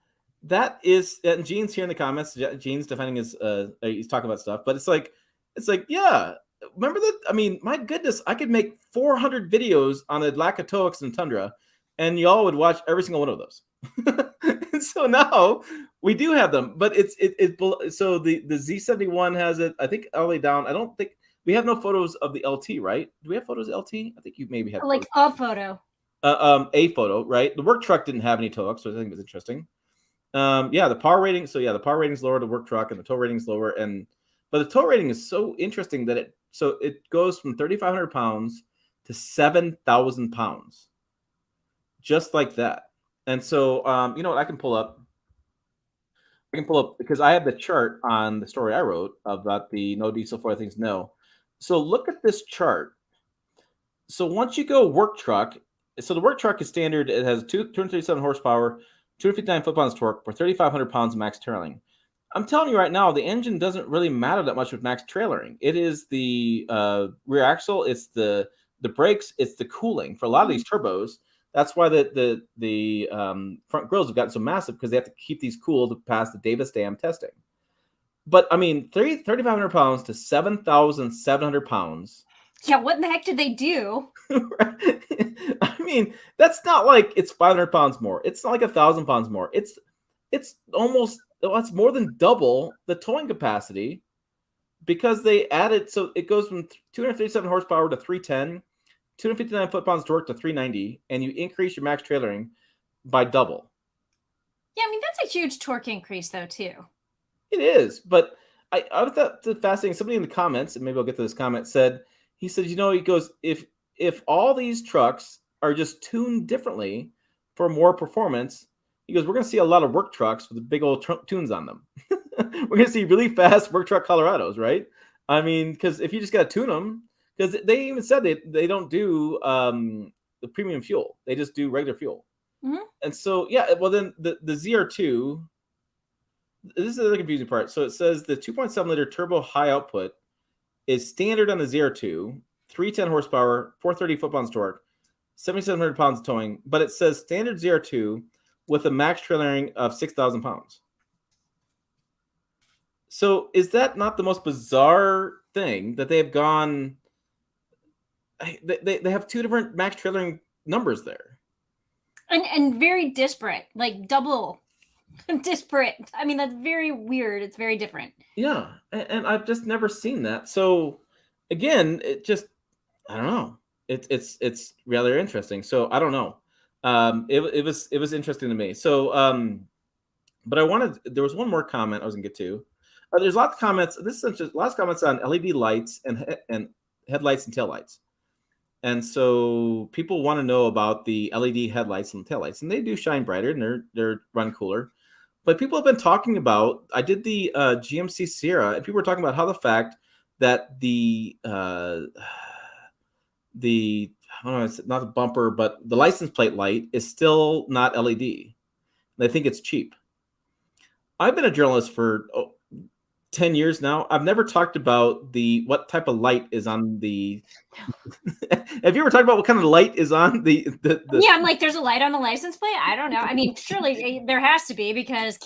Speaker 1: That is, and Gene's here in the comments. Gene's defending he's talking about stuff, but it's like, yeah. Remember that? I mean, my goodness, I could make 400 videos on the lack of tow hooks in Tundra, and y'all would watch every single one of those. And so now we do have them, but so the Z71 has it. I think all the way down. I don't think we have no photos of the LT, right? Do we have photos of LT? I think you maybe had
Speaker 2: like a photo.
Speaker 1: A photo, right? The work truck didn't have any tow hooks, so I think it was interesting. Yeah, the power rating. So yeah, the power rating is lower to work truck, and the tow rating is lower. But the tow rating is so interesting that it goes from 3,500 pounds to 7,000 pounds, just like that. And so, you know what? I can pull up because I have the chart on the story I wrote about the no diesel for things no. So look at this chart. So once you go work truck, so the work truck is standard. It has 237 horsepower, 259 foot-pounds torque for 3,500 pounds of max trailing. I'm telling you right now, the engine doesn't really matter that much with max trailering. It is the rear axle, it's the brakes, it's the cooling for a lot of these turbos. That's why the front grills have gotten so massive, because they have to keep these cool to pass the Davis Dam testing. But I mean, 3,500 pounds to 7,700 pounds.
Speaker 2: Yeah, what in the heck did they do?
Speaker 1: I mean, that's not like it's 500 pounds more. It's not like 1,000 pounds more. It's almost, it's more than double the towing capacity, because they added, so it goes from 237 horsepower to 310, 259 foot-pounds torque to 390, and you increase your max trailering by double.
Speaker 2: Yeah, I mean, that's a huge torque increase, though, too.
Speaker 1: It is, but I thought it fascinating. Somebody in the comments, and maybe I'll get to this comment, he said, he goes, if all these trucks are just tuned differently for more performance, he goes, we're going to see a lot of work trucks with the big old tunes on them. We're going to see really fast work truck Colorados, right? I mean, because if you just got to tune them, because they even said they don't do the premium fuel. They just do regular fuel. Mm-hmm. And so, yeah, well, then the ZR2, this is the other confusing part. So it says the 2.7 liter turbo high output is standard on the ZR2, 310 horsepower, 430 foot-pounds torque, 7,700 pounds of towing, but it says standard ZR2 with a max trailering of 6,000 pounds. So is that not the most bizarre thing that they have gone? They have two different max trailering numbers there,
Speaker 2: and very disparate, like double disparate. I mean, that's very weird. It's very different.
Speaker 1: yeah, and I've just never seen that. So again, it just I don't know. It's rather interesting. So I don't know. It was interesting to me. So but there was one more comment I was gonna get to. There's lots of comments. This is just lots of comments on LED lights and headlights and taillights. And so people want to know about the LED headlights and taillights, and they do shine brighter and they're run cooler. But people have been talking about. I did the GMC Sierra, and people were talking about how the fact that the I don't know, it's not the bumper, but the license plate light is still not LED. They think it's cheap. I've been a journalist for 10 years now. I've never talked about what type of light is on the have you ever talked about what kind of light is on the
Speaker 2: Yeah, I'm like, there's a light on the license plate. I don't know. I mean, surely there has to be, because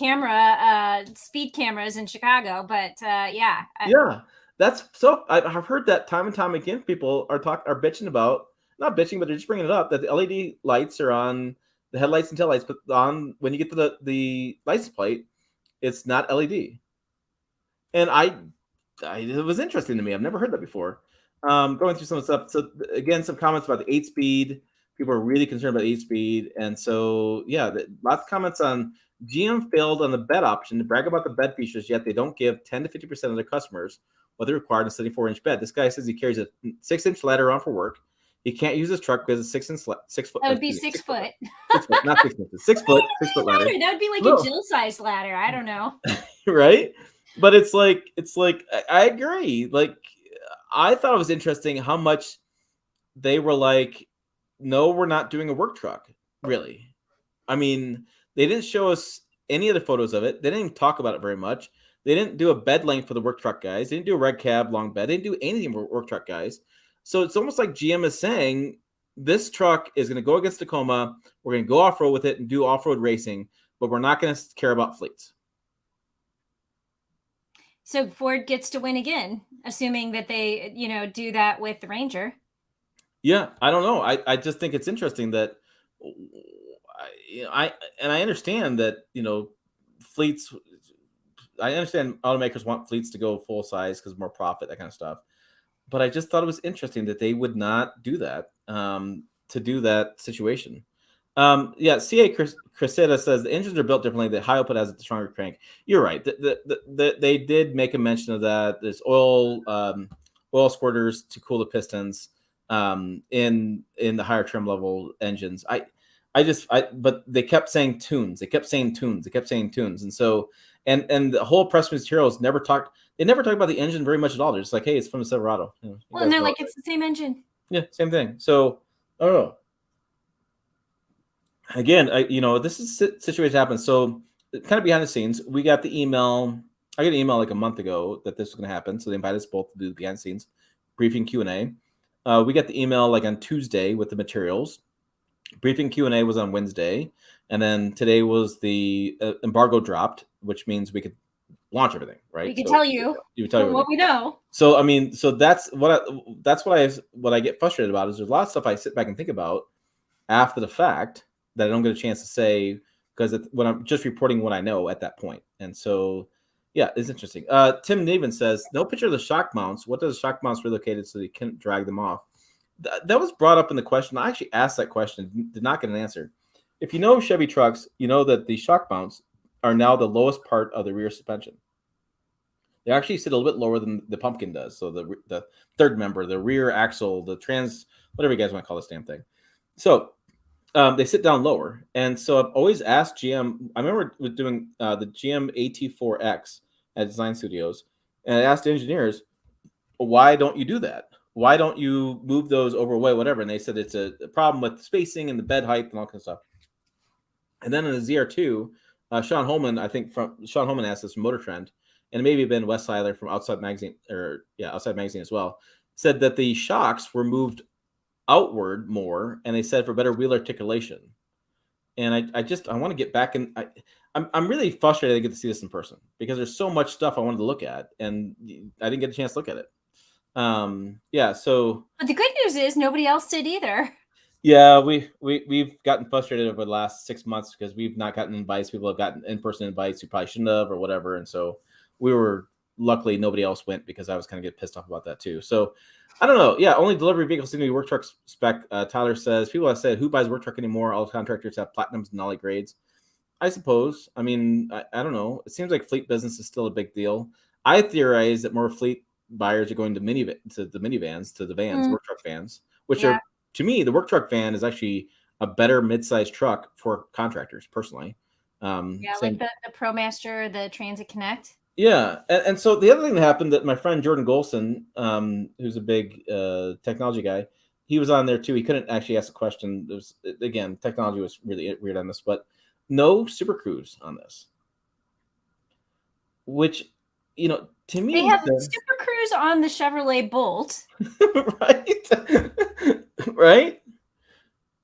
Speaker 2: speed cameras in Chicago. But yeah,
Speaker 1: yeah, that's so. I've heard that time and time again. People are bitching about, not bitching, but they're just bringing it up that the LED lights are on the headlights and taillights, but on when you get to the license plate, it's not LED. And it was interesting to me. I've never heard that before. Going through some stuff. So again, some comments about the 8-speed. People are really concerned about 8-speed, and so yeah, lots of comments on GM failed on the bed option to brag about the bed features, yet they don't give 10 to 50% of their customers what they require in a 74-inch bed. This guy says he carries a 6-inch ladder around for work. He can't use his truck because it's 6 foot.
Speaker 2: that would be 6 foot.
Speaker 1: 6 foot, not 6 inches. 6 foot ladder.
Speaker 2: That would be like
Speaker 1: No.
Speaker 2: a Jill-sized ladder. I don't know.
Speaker 1: Right? But it's like I agree. Like I thought it was interesting how much they were like, no, we're not doing a work truck, really. I mean, they didn't show us any of the photos of it. They didn't even talk about it very much. They didn't do a bed length for the work truck guys. They didn't do a red cab long bed. They didn't do anything for work truck guys. So it's almost like GM is saying this truck is going to go against Tacoma. We're going to go off road with it and do off road racing, but we're not going to care about fleets.
Speaker 2: So Ford gets to win again, assuming that they, do that with the Ranger.
Speaker 1: Yeah, I don't know. I just think it's interesting that I understand that fleets. I understand automakers want fleets to go full size because more profit, that kind of stuff. But I just thought it was interesting that they would not do that to do that situation. Yeah, CA Crescetta says the engines are built differently. The high output has a stronger crank. You're right. They did make a mention of that. There's oil squirters to cool the pistons in the higher trim level engines. But they kept saying tunes. They kept saying tunes. And so and the whole press materials never talked. They never talked about the engine very much at all. They're just like, hey, it's from the Silverado.
Speaker 2: Well, and they're like, it's the same engine.
Speaker 1: Yeah, same thing. So I don't know. Again, this is a situation happens. So kind of behind the scenes, we got the email. I got an email like a month ago that this was going to happen. So they invited us both to do the behind the scenes briefing Q&A. We got the email like on Tuesday with the materials. Briefing Q&A was on Wednesday. And then today was the embargo dropped, which means we could launch everything, right?
Speaker 2: We can tell you what we know.
Speaker 1: So, I mean, so that's what I get frustrated about is there's a lot of stuff I sit back and think about after the fact that I don't get a chance to say because when I'm just reporting what I know at that point. And so, yeah, it's interesting. Tim Neven says, no picture of the shock mounts. What does the shock mounts relocated so they can't drag them off? That was brought up in the question. I actually asked that question, did not get an answer. If you know Chevy trucks, you know that the shock mounts are now the lowest part of the rear suspension. They actually sit a little bit lower than the pumpkin does. So the third member, the rear axle, the whatever you guys want to call this damn thing. So they sit down lower. And so I've always asked GM. I remember doing the GM AT4X at Design Studios. And I asked engineers, why don't you do that? Why don't you move those over away, whatever? And they said it's a problem with spacing and the bed height and all kinds of stuff. And then in the ZR2, Sean Holman asked this from Motor Trend, and maybe Ben Wes Seiler from Outside Magazine as well, said that the shocks were moved outward more, and they said for better wheel articulation. And I want to get back, and I'm really frustrated I get to see this in person because there's so much stuff I wanted to look at, and I didn't get a chance to look at it. Yeah, so
Speaker 2: But the good news is nobody else did either.
Speaker 1: yeah, we've gotten frustrated over the last 6 months because we've not gotten invites. People have gotten in-person invites who probably shouldn't have or whatever, and so we were luckily nobody else went because I was kind of get pissed off about that too. So I don't know. Yeah, only delivery vehicles seem to be work truck spec. Tyler says people have said who buys work truck anymore? All contractors have platinums and ollie grades. I suppose. I mean, I don't know. It seems like fleet business is still a big deal. I theorize that more fleet buyers are going to the minivans, to the vans, work truck vans, which
Speaker 2: Yeah.
Speaker 1: are, to me, the work truck van is actually a better mid-sized truck for contractors, personally.
Speaker 2: Yeah, like
Speaker 1: Same,
Speaker 2: the ProMaster, the Transit Connect.
Speaker 1: yeah, and so the other thing that happened that my friend Jordan Golson, who's a big technology guy, he was on there too. He couldn't actually ask a question. It was, again, technology was really weird on this, but no Super Cruise on this, which, to
Speaker 2: They
Speaker 1: me
Speaker 2: have
Speaker 1: says
Speaker 2: Super Cruise on the Chevrolet Bolt.
Speaker 1: right, right.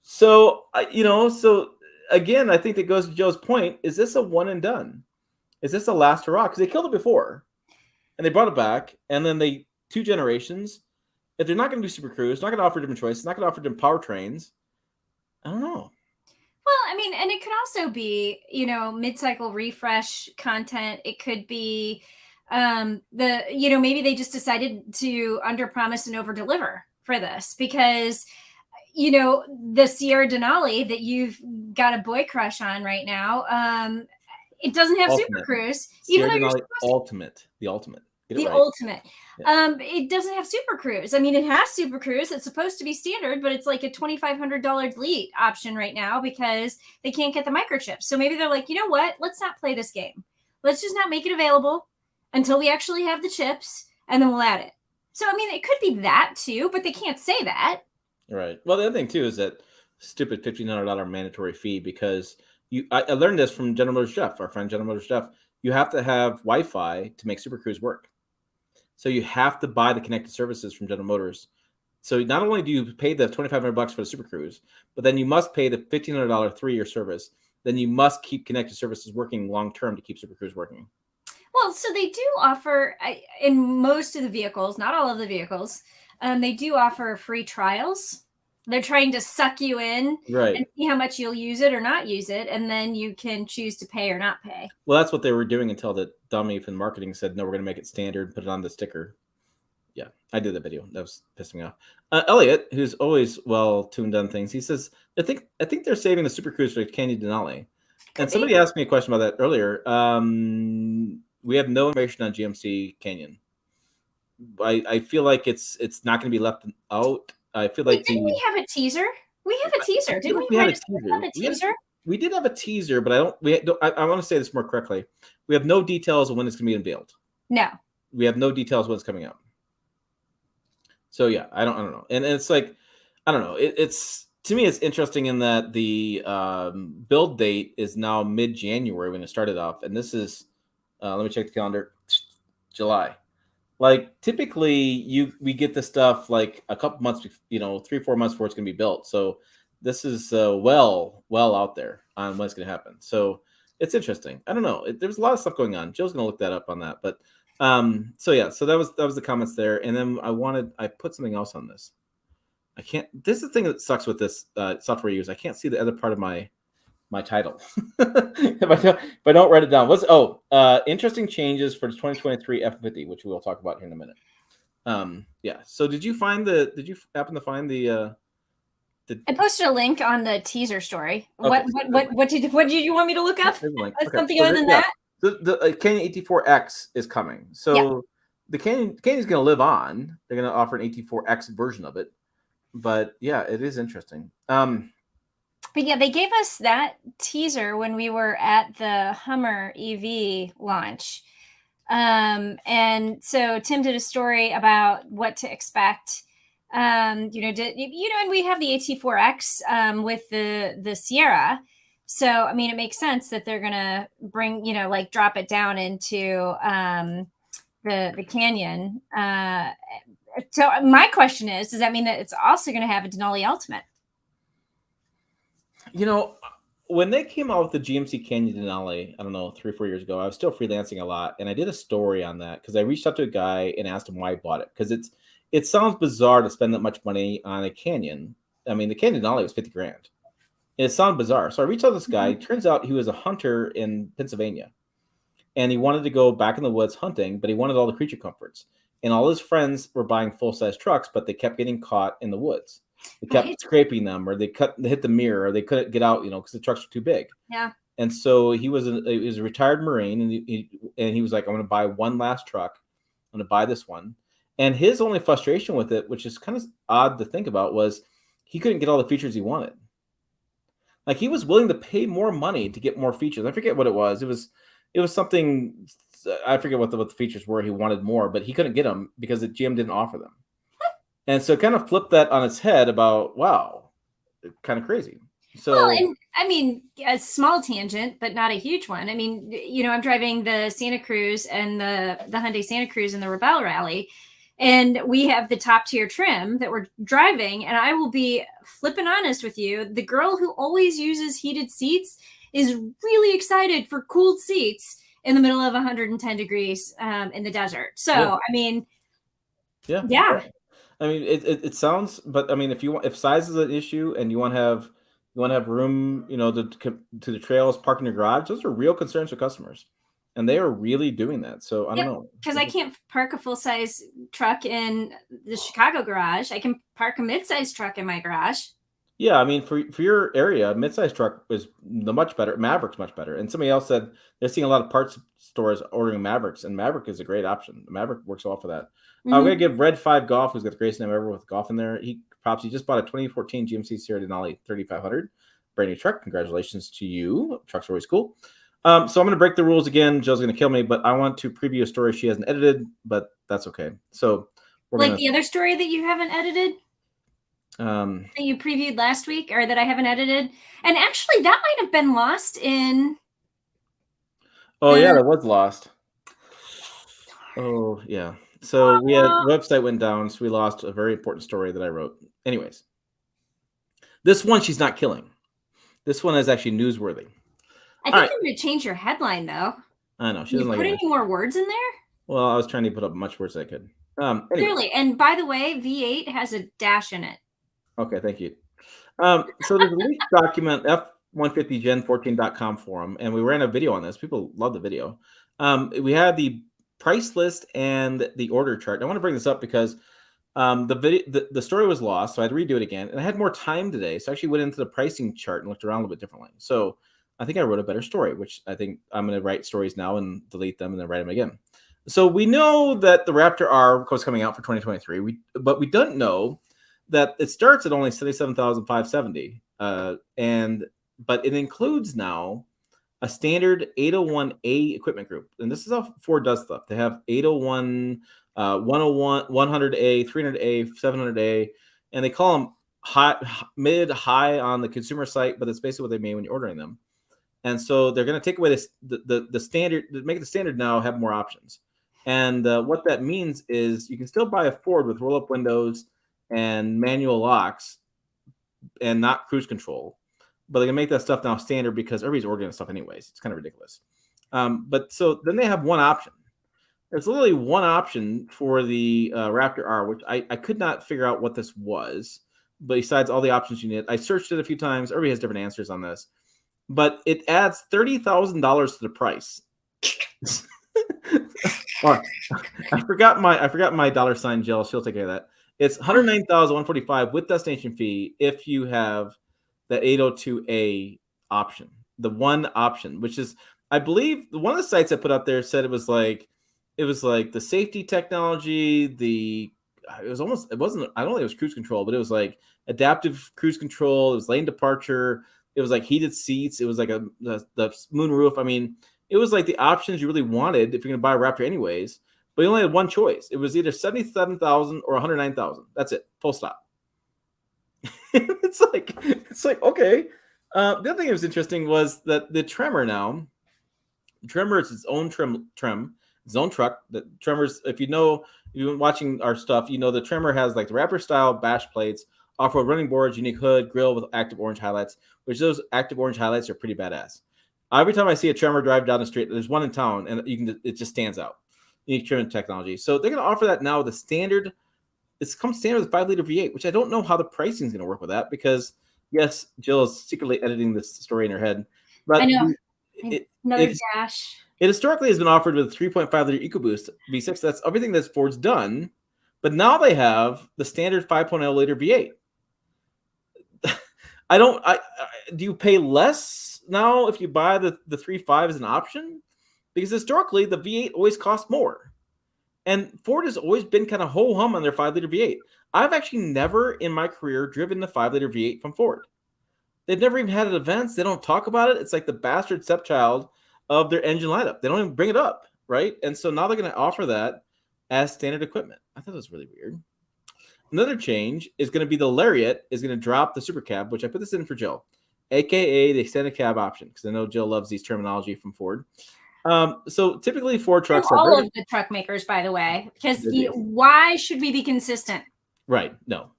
Speaker 1: So so again, I think that goes to Joe's point. Is this a one and done? Is this a last hurrah? Because they killed it before, and they brought it back, and then they 2 generations. If they're not going to do Super Cruise, not going to offer different choices, not going to offer different powertrains, I don't know.
Speaker 2: Well, I mean, and it could also be, mid-cycle refresh content. It could be maybe they just decided to underpromise and overdeliver for this because the Sierra Denali that you've got a boy crush on right now, it doesn't have Super
Speaker 1: Ultimate.
Speaker 2: Cruise, even
Speaker 1: Sierra
Speaker 2: though you're
Speaker 1: Denali
Speaker 2: supposed
Speaker 1: Ultimate. The Ultimate. Get it
Speaker 2: the
Speaker 1: right.
Speaker 2: ultimate.
Speaker 1: Yeah.
Speaker 2: It doesn't have Super Cruise. I mean, it has Super Cruise. It's supposed to be standard, but it's like a $2,500 delete option right now because they can't get the microchips. So maybe they're like, you know what? Let's not play this game. Let's just not make it available until we actually have the chips, and then we'll add it. So I mean, it could be that too, but they can't say that.
Speaker 1: Right. Well, the other thing too is that stupid $1,500 mandatory fee because I learned this from General Motors Jeff, our friend General Motors Jeff. You have to have Wi-Fi to make Super Cruise work. So you have to buy the connected services from General Motors. So not only do you pay the $2,500 for the Super Cruise, but then you must pay the $1,500 3-year service. Then you must keep connected services working long term to keep Super Cruise working.
Speaker 2: Well, so they do offer in most of the vehicles, not all of the vehicles, they do offer free trials. They're trying to suck you in
Speaker 1: Right.
Speaker 2: and see how much you'll use it or not use it, and then you can choose to pay or not pay.
Speaker 1: Well, that's what they were doing until the dummy from marketing said, no, we're going to make it standard, put it on the sticker. Yeah, I did that video. That was pissing me off. Elliot, who's always well tuned on things, he says, I think they're saving the Super Cruise for Canyon Denali. And somebody asked me a question about that earlier. We have no information on GMC Canyon. I feel like it's not going to be left out. I feel like
Speaker 2: didn't we have a teaser? We have a teaser. Didn't
Speaker 1: we
Speaker 2: write
Speaker 1: had a
Speaker 2: teaser?
Speaker 1: We did have a teaser, but I want to say this more correctly. We have no details of when it's going to be unveiled.
Speaker 2: No.
Speaker 1: We have no details when it's coming out. So yeah, I don't know. And it's like, I don't know. It's to me, it's interesting in that the build date is now mid-January when it started off, and this is let me check the calendar, July. Like typically, we get this stuff like a couple months, 3-4 months before it's going to be built. So this is well out there on when it's going to happen. So it's interesting. I don't know. There's a lot of stuff going on. Joe's going to look that up on that, but so yeah, so that was the comments there, and then I put something else on this. I can't. This is the thing that sucks with this software use. I can't see the other part of my title if I don't write it down. Interesting changes for the 2023 F-150, which we'll talk about here in a minute. Yeah. So did you happen to find the?
Speaker 2: I posted a link on the teaser story.
Speaker 1: Okay,
Speaker 2: What did you want me to look up?
Speaker 1: Okay.
Speaker 2: Something other than that?
Speaker 1: The Canyon AT4X is coming. So the Canyon is going to live on. They're going to offer an AT4X version of it. But yeah, it is interesting.
Speaker 2: But yeah, they gave us that teaser when we were at the Hummer EV launch. And so Tim did a story about what to expect. And we have the AT4X with the Sierra. So, I mean, it makes sense that they're going to bring, drop it down into the Canyon. So my question is, does that mean that it's also going to have a Denali Ultimate?
Speaker 1: when they came out with the GMC Canyon Denali, I don't know, 3 or 4 years ago, I was still freelancing a lot, and I did a story on that because I reached out to a guy and asked him why he bought it because it sounds bizarre to spend that much money on a Canyon. I mean, the Canyon Denali was 50 grand. It sounded bizarre, so I reached out to this guy. It turns out he was a hunter in Pennsylvania, and he wanted to go back in the woods hunting, but he wanted all the creature comforts. And all his friends were buying full-size trucks, but they kept getting caught in the woods. They kept scraping them, or they hit the mirror, or they couldn't get out, because the trucks were too big.
Speaker 2: Yeah.
Speaker 1: And so he was a retired Marine, and he was like, "I'm going to buy one last truck. I'm going to buy this one." And his only frustration with it, which is kind of odd to think about, was he couldn't get all the features he wanted. Like, he was willing to pay more money to get more features. I forget what it was. It was something. I forget what the features were. He wanted more, but he couldn't get them because the GM didn't offer them. And so it kind of flipped that on its head about, wow, kind of crazy. So,
Speaker 2: well, and I mean, a small tangent, but not a huge one. I mean, I'm driving the Santa Cruz and the Hyundai Santa Cruz in the Rebel Rally, and we have the top tier trim that we're driving. And I will be flipping honest with you. The girl who always uses heated seats is really excited for cooled seats in the middle of 110 degrees in the desert. So,
Speaker 1: yeah.
Speaker 2: I mean,
Speaker 1: yeah. I mean, it sounds, but I mean, if size is an issue and you want to have room, to the trails, park in your garage, those are real concerns for customers, and they are really doing that. So I don't know,
Speaker 2: because I can't park a full size truck in the Chicago garage. I can park a mid-size truck in my garage.
Speaker 1: Yeah, I mean, for your area, midsize truck is much better. Maverick's much better. And somebody else said they're seeing a lot of parts stores ordering Mavericks, and Maverick is a great option. The Maverick works well for that. I'm going to give Red 5 Golf, who's got the greatest name ever with golf in there. He just bought a 2014 GMC Sierra Denali 3500. Brand new truck. Congratulations to you. Trucks are always cool. So I'm going to break the rules again. Jill's going to kill me, but I want to preview a story she hasn't edited, but that's okay. So
Speaker 2: the other story that you haven't edited? That you previewed last week, or that I haven't edited, and actually that might have been lost in.
Speaker 1: Oh yeah, that was lost. Oh yeah. So we had website went down, so we lost a very important story that I wrote. Anyways, this one she's not killing. This one is actually newsworthy.
Speaker 2: I think I'm going to change your headline though.
Speaker 1: I know she doesn't like
Speaker 2: put any more words in there.
Speaker 1: Well, I was trying to put up much words as I could. Anyway.
Speaker 2: Clearly, and by the way, V8 has a dash in it.
Speaker 1: Okay, thank you. So there's a leaked document, F-150 Gen14.com forum, and we ran a video on this. People love the video. We had the price list and the order chart. I want to bring this up because the story was lost, so I had to redo it again. And I had more time today, so I actually went into the pricing chart and looked around a little bit differently. So I think I wrote a better story, which I think I'm going to write stories now and delete them and then write them again. So we know that the Raptor R was coming out for 2023, but we don't know that it starts at only $77,570, but it includes now a standard 801A equipment group, and this is how Ford does stuff. They have 801, 101, 100A, 300A, 700A, and they call them mid, high on the consumer site, but that's basically what they mean when you're ordering them. And so they're going to take away the standard, make it the standard now, have more options. And what that means is you can still buy a Ford with roll-up windows and manual locks and not cruise control, but they can make that stuff now standard because everybody's ordering stuff anyways. It's kind of ridiculous. But so then they have one option. There's literally one option for the Raptor R, which I could not figure out what this was, but besides all the options you need. I searched it a few times. Everybody has different answers on this, but it adds $30,000 to the price. Oh, I forgot my $sign, Jill. She'll take care of that. It's $109,145 with destination fee if you have the 802A option, the one option, which is, I believe, one of the sites I put up there said it was like the safety technology, I don't think it was cruise control, but it was like adaptive cruise control. It was lane departure. It was like heated seats. It was like the moon roof. I mean, it was like the options you really wanted if you're going to buy a Raptor anyways. But you only had one choice. It was either $77,000 or $109,000. That's it. Full stop. It's like okay. The other thing that was interesting was that the Tremor now. The Tremor is its own trim, its own truck. The Tremor's, if you've been watching our stuff, the Tremor has like the Raptor style bash plates, off-road running boards, unique hood, grill with active orange highlights, which those active orange highlights are pretty badass. Every time I see a Tremor drive down the street, there's one in town, and it just stands out. Unique trim technology. So they're going to offer that now with a standard. It's come standard with 5-liter V8, which I don't know how the pricing is going to work with that because, yes, Jill is secretly editing this story in her head. But
Speaker 2: I know. Another
Speaker 1: it
Speaker 2: dash.
Speaker 1: It historically has been offered with 3.5-liter EcoBoost V6. That's everything that Ford's done. But now they have the standard 5.0-liter V8. Do you pay less now if you buy the 3.5 as an option? Because historically, the V8 always cost more. And Ford has always been kind of ho-hum on their 5-liter V8. I've actually never in my career driven the 5-liter V8 from Ford. They've never even had it at events. They don't talk about it. It's like the bastard stepchild of their engine lineup. They don't even bring it up, right? And so now they're going to offer that as standard equipment. I thought it was really weird. Another change is going to be the Lariat is going to drop the Super Cab, which I put this in for Jill, aka the extended cab option, because I know Jill loves these terminology from Ford. So typically Ford trucks
Speaker 2: have all of the truck makers, by the way, because why should we be consistent?
Speaker 1: Right. No.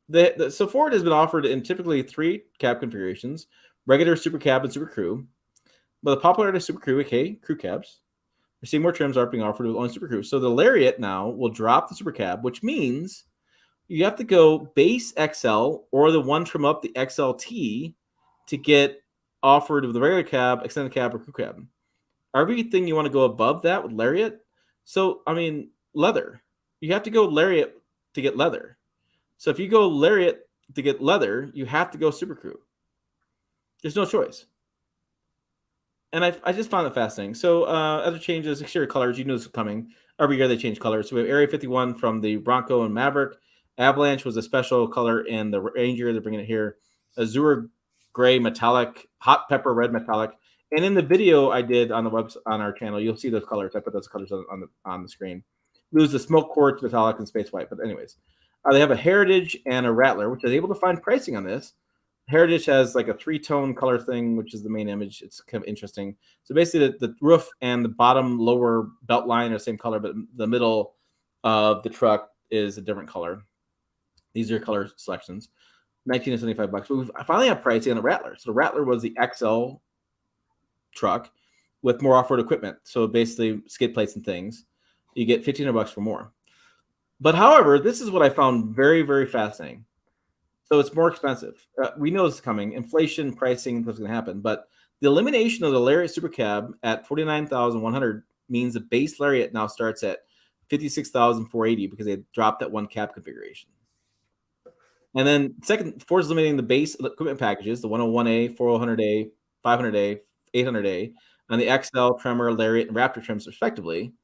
Speaker 1: So Ford has been offered in typically 3 cab configurations: regular, Super Cab, and Super Crew. But the popularity of Super Crew, aka crew cabs, we're seeing more trims are being offered with only Super Crew. So the Lariat now will drop the Super Cab, which means you have to go base XL or the one trim up, the XLT, to get offered with the regular cab, extended cab, or crew cab. Everything you want to go above that with Lariat. So, I mean, leather. You have to go Lariat to get leather. So if you go Lariat to get leather, you have to go Super Crew. There's no choice. And I just found it fascinating. So other changes, exterior colors, you know this is coming. Every year they change colors. So we have Area 51 from the Bronco and Maverick. Avalanche was a special color in the Ranger. They're bringing it here. Azure gray metallic, hot pepper red metallic. And in the video I did on the on our channel, you'll see those colors. I put those colors on the screen. Lose the smoke quartz, metallic, and space white. But anyways, they have a Heritage and a Rattler, which I was able to find pricing on this. Heritage has like a 3-tone color thing, which is the main image. It's kind of interesting. So basically, the roof and the bottom lower belt line are the same color, but the middle of the truck is a different color. These are color selections. $1,975. But we finally have pricing on the Rattler. So the Rattler was the XL truck with more off-road equipment. So basically, skid plates and things. You get $1,500 for more. But however, this is what I found very, very fascinating. So it's more expensive. We know this is coming. Inflation, pricing, what's going to happen. But the elimination of the Lariat Super Cab at $49,100 means the base Lariat now starts at $56,480 because they dropped that one cab configuration. And then second, Ford's eliminating the base equipment packages, the 101A, 400A, 500A, 800A, and the XL, Tremor, Lariat, and Raptor trims respectively.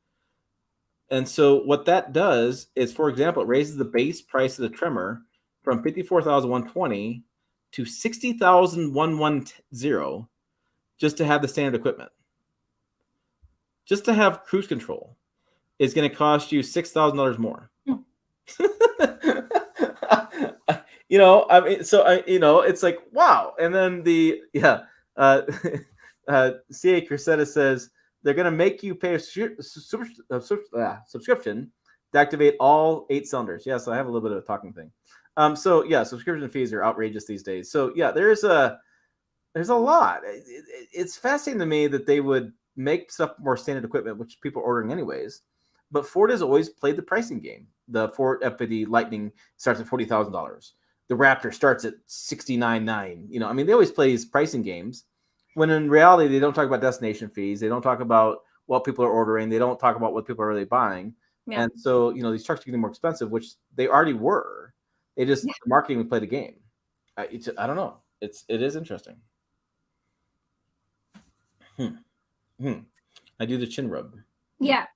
Speaker 1: And so what that does is, for example, it raises the base price of the Tremor from $54,120 to $60,110 just to have the standard equipment. Just to have cruise control is going to cost you $6,000 more. I mean, so it's like, wow. And then CA Crescetta says they're going to make you pay a subscription to activate all 8 cylinders. Yeah, so I have a little bit of a talking thing. So yeah, subscription fees are outrageous these days. So yeah, there's a lot. It's fascinating to me that they would make stuff more standard equipment, which people are ordering anyways. But Ford has always played the pricing game. The Ford F-150 Lightning starts at $40,000. The Raptor starts at $69,900. I mean, they always play these pricing games when in reality they don't talk about destination fees. They don't talk about what people are ordering. They don't talk about what people are really buying. Yeah. And so these trucks are getting more expensive, which they already were. They just marketing would play the game. I don't know. It is interesting. I do the chin rub.
Speaker 2: Yeah.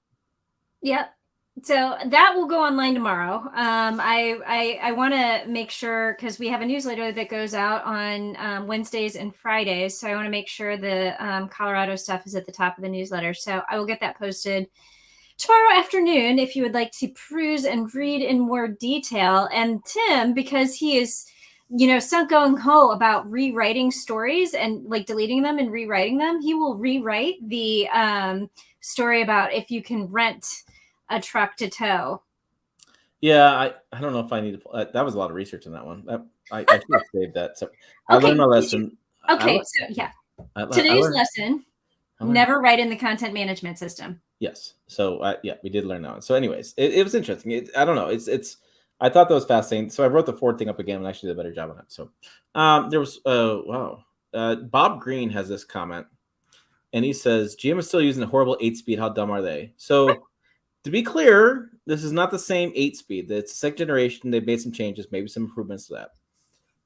Speaker 2: So that will go online tomorrow. I want to make sure, because we have a newsletter that goes out on Wednesdays and Fridays. So I want to make sure the Colorado stuff is at the top of the newsletter. So I will get that posted tomorrow afternoon if you would like to peruse and read in more detail. And Tim, because he is, sunk gung ho about rewriting stories and like deleting them and rewriting them, he will rewrite the story about if you can rent a truck to tow.
Speaker 1: Yeah, I don't know if I need to. That was a lot of research on that one. I should have saved that. So I
Speaker 2: Okay.
Speaker 1: learned my lesson. I,
Speaker 2: Okay.
Speaker 1: le-
Speaker 2: So yeah,
Speaker 1: I
Speaker 2: today's
Speaker 1: learned.
Speaker 2: lesson:
Speaker 1: I learned.
Speaker 2: never write in the content management system.
Speaker 1: Yes. So yeah, we did learn that one. So, anyways, it was interesting. I don't know. It's. I thought that was fascinating. So I wrote the Ford thing up again and actually did a better job on it. So, there was wow. Bob Green has this comment, and he says GM is still using a horrible 8-speed. How dumb are they? So to be clear, this is not the same 8-speed. It's the second generation. They've made some changes, maybe some improvements to that.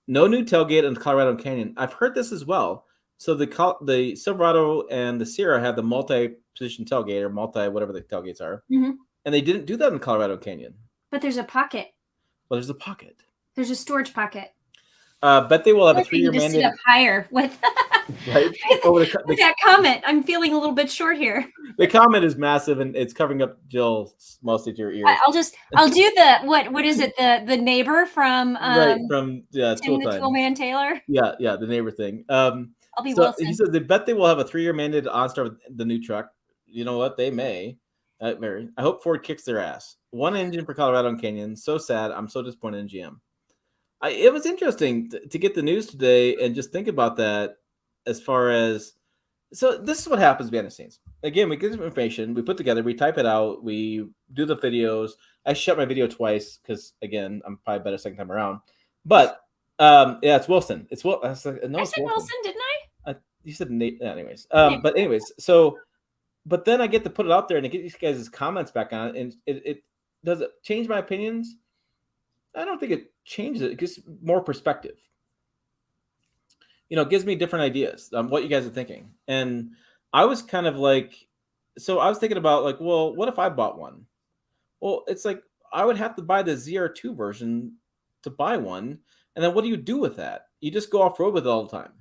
Speaker 1: No new tailgate in the Colorado Canyon. I've heard this as well. So the Silverado and the Sierra have the multi-position tailgate or multi whatever the tailgates are, and they didn't do that in Colorado Canyon.
Speaker 2: But there's a pocket.
Speaker 1: Well, there's a pocket.
Speaker 2: There's a storage pocket.
Speaker 1: Bet they will have a 3-year
Speaker 2: mandate. Sit up higher with
Speaker 1: right.
Speaker 2: With that comment, I'm feeling a little bit short here.
Speaker 1: The comment is massive and it's covering up Jill mostly to your ears.
Speaker 2: I'll do the what is it, the neighbor from
Speaker 1: from
Speaker 2: Tim the Toolman Taylor.
Speaker 1: Yeah, the neighbor thing.
Speaker 2: I'll be
Speaker 1: so
Speaker 2: Wilson.
Speaker 1: He says they bet they will have a 3-year mandated OnStar with the new truck. You know what? They may. I hope Ford kicks their ass. One engine for Colorado and Canyon. So sad. I'm so disappointed in GM. It was interesting to get the news today and just think about that as far as. So this is what happens behind the scenes. Again, we get some information, we put together, we type it out, we do the videos. I shut my video twice because, again, I'm probably better second time around. But yeah, it's Wilson. It's Wilson.
Speaker 2: I said Wilson, didn't I?
Speaker 1: You said Nate. Anyways, but anyways, so but then I get to put it out there and I get these guys' comments back on it, and it does it change my opinions? I don't think it changes it. It gives more perspective. It gives me different ideas on what you guys are thinking. And I was kind of like, so I was thinking about like, well, what if I bought one? Well, it's like, I would have to buy the ZR2 version to buy one. And then what do you do with that? You just go off road with it all the time.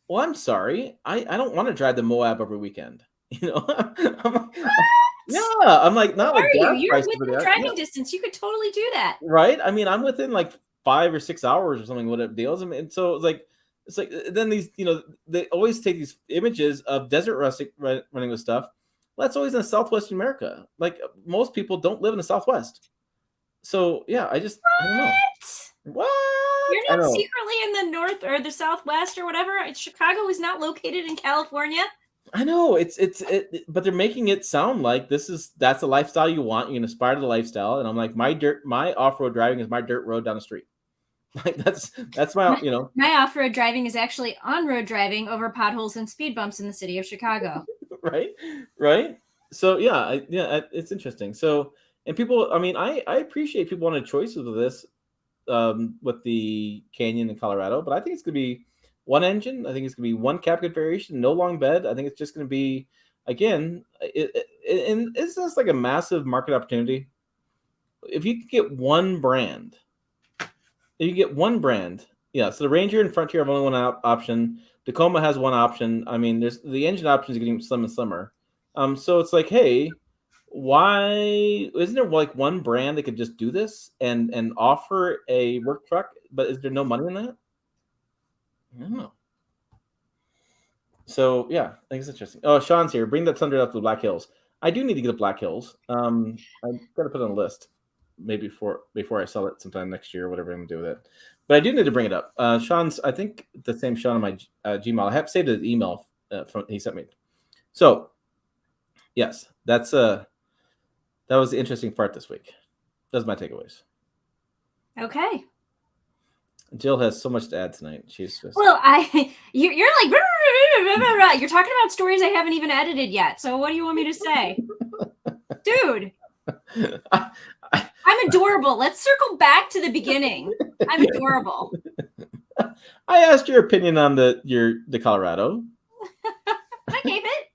Speaker 1: Well, I'm sorry. I don't want to drive the Moab every weekend. I'm like, not like gas
Speaker 2: you're
Speaker 1: prices,
Speaker 2: within driving distance. You could totally do that.
Speaker 1: Right. I mean, I'm within like 5 or 6 hours or something, whatever deals. I mean, and so it's like then these, they always take these images of desert rustic running with stuff. Well, that's always in Southwestern America. Like most people don't live in the Southwest. So yeah, I don't know. What?
Speaker 2: You're not secretly in the North or the Southwest or whatever. Chicago is not located in California.
Speaker 1: I know but they're making it sound like that's a lifestyle you want. You can aspire to the lifestyle. And I'm like, my off-road driving is my dirt road down the street. Like that's my,
Speaker 2: my off-road driving is actually on-road driving over potholes and speed bumps in the city of Chicago.
Speaker 1: right. So yeah, it's interesting. So, and people, I mean, I appreciate people wanting choices with this, with the Canyon in Colorado, but I think it's gonna be one engine. I think it's gonna be one cab configuration, no long bed. I think it's just gonna be, again, and it's just like a massive market opportunity. If you could get one brand. You get one brand. Yeah, so the Ranger and Frontier have only one option. Tacoma has one option. I mean, there's the engine options are getting slim and slimmer. So it's like, hey, why isn't there like one brand that could just do this and offer a work truck? But is there no money in that? I don't know. So yeah, I think it's interesting. Oh, Sean's here. Bring that Thunder up to the Black Hills. I do need to get to Black Hills. I've got to put it on a list. Maybe before I sell it sometime next year or whatever I'm gonna do with it. But I do need to bring it up. Sean's, I think the same Sean on my Gmail. I have saved his email he sent me. So yes, that was the interesting part this week. That's my takeaways.
Speaker 2: Okay.
Speaker 1: Jill has so much to add tonight. She's just
Speaker 2: you're like you're talking about stories I haven't even edited yet. So what do you want me to say, dude? I'm adorable. Let's circle back to the beginning. I'm adorable.
Speaker 1: I asked your opinion on the Colorado.
Speaker 2: I gave it.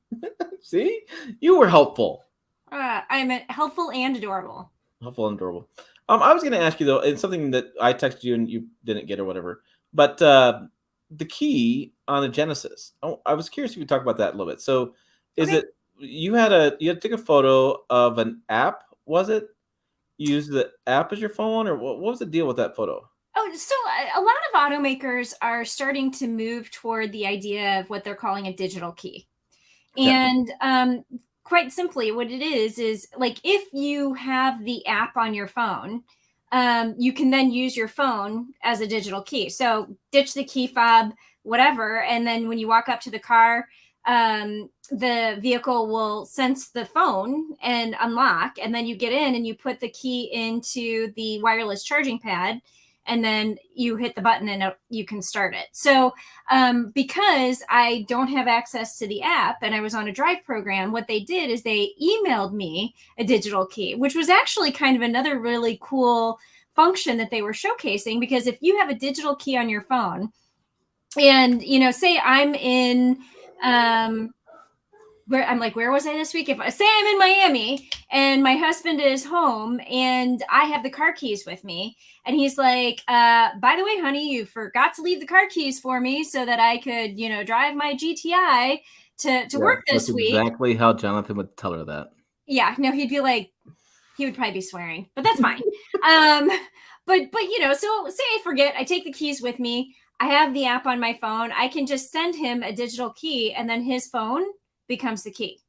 Speaker 1: See, you were helpful.
Speaker 2: I'm helpful and adorable.
Speaker 1: Helpful and adorable. I was going to ask you though, it's something that I texted you and you didn't get or whatever. But the key on the Genesis. Oh, I was curious if you could talk about that a little bit. So, is it you had to take a photo of an app? Was it? You used the app as your phone, or what was the deal with that photo?
Speaker 2: Oh, so a lot of automakers are starting to move toward the idea of what they're calling a digital key. Okay. And quite simply, what it is like if you have the app on your phone, you can then use your phone as a digital key. So ditch the key fob, whatever. And then when you walk up to the car, the vehicle will sense the phone and unlock. And then you get in and you put the key into the wireless charging pad. And then you hit the button and you can start it. So because I don't have access to the app and I was on a drive program, what they did is they emailed me a digital key, which was actually kind of another really cool function that they were showcasing. Because if you have a digital key on your phone and, say I'm in, where was I this week? If I say I'm in Miami and my husband is home and I have the car keys with me and he's like, by the way, honey, you forgot to leave the car keys for me so that I could, drive my GTI to work this week.
Speaker 1: Exactly how Jonathan would tell her that.
Speaker 2: Yeah, no, he'd be like, he would probably be swearing, but that's fine. But so say I forget, I take the keys with me. I have the app on my phone. I can just send him a digital key and then his phone becomes the key.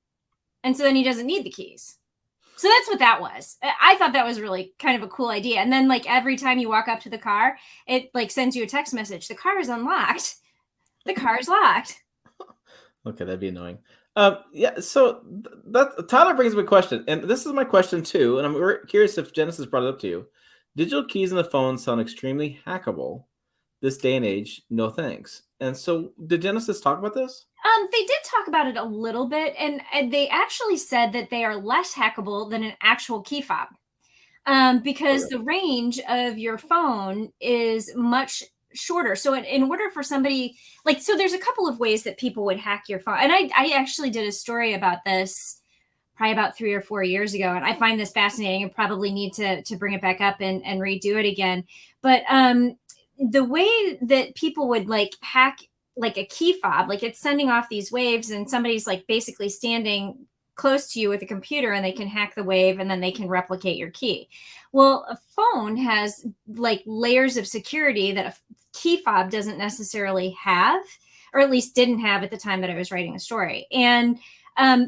Speaker 2: And so then he doesn't need the keys. So that's what that was. I thought that was really kind of a cool idea. And then like every time you walk up to the car, it like sends you a text message. The car is unlocked. The car is locked.
Speaker 1: Okay, that'd be annoying. Yeah, so that Tyler brings up a question, and this is my question too, and I'm curious if Genesis brought it up to you. Digital keys in the phone sound extremely hackable this day and age. No thanks. And so, did Genesis talk about this?
Speaker 2: They did talk about it a little bit, and they actually said that they are less hackable than an actual key fob, because the range of your phone is much shorter. So in order for somebody so there's a couple of ways that people would hack your phone. And I actually did a story about this probably about 3 or 4 years ago. And I find this fascinating and probably need to bring it back up and redo it again. But the way that people would hack a key fob, it's sending off these waves and somebody's basically standing close to you with a computer and they can hack the wave and then they can replicate your key. Well, a phone has layers of security that a key fob doesn't necessarily have, or at least didn't have at the time that I was writing the story. And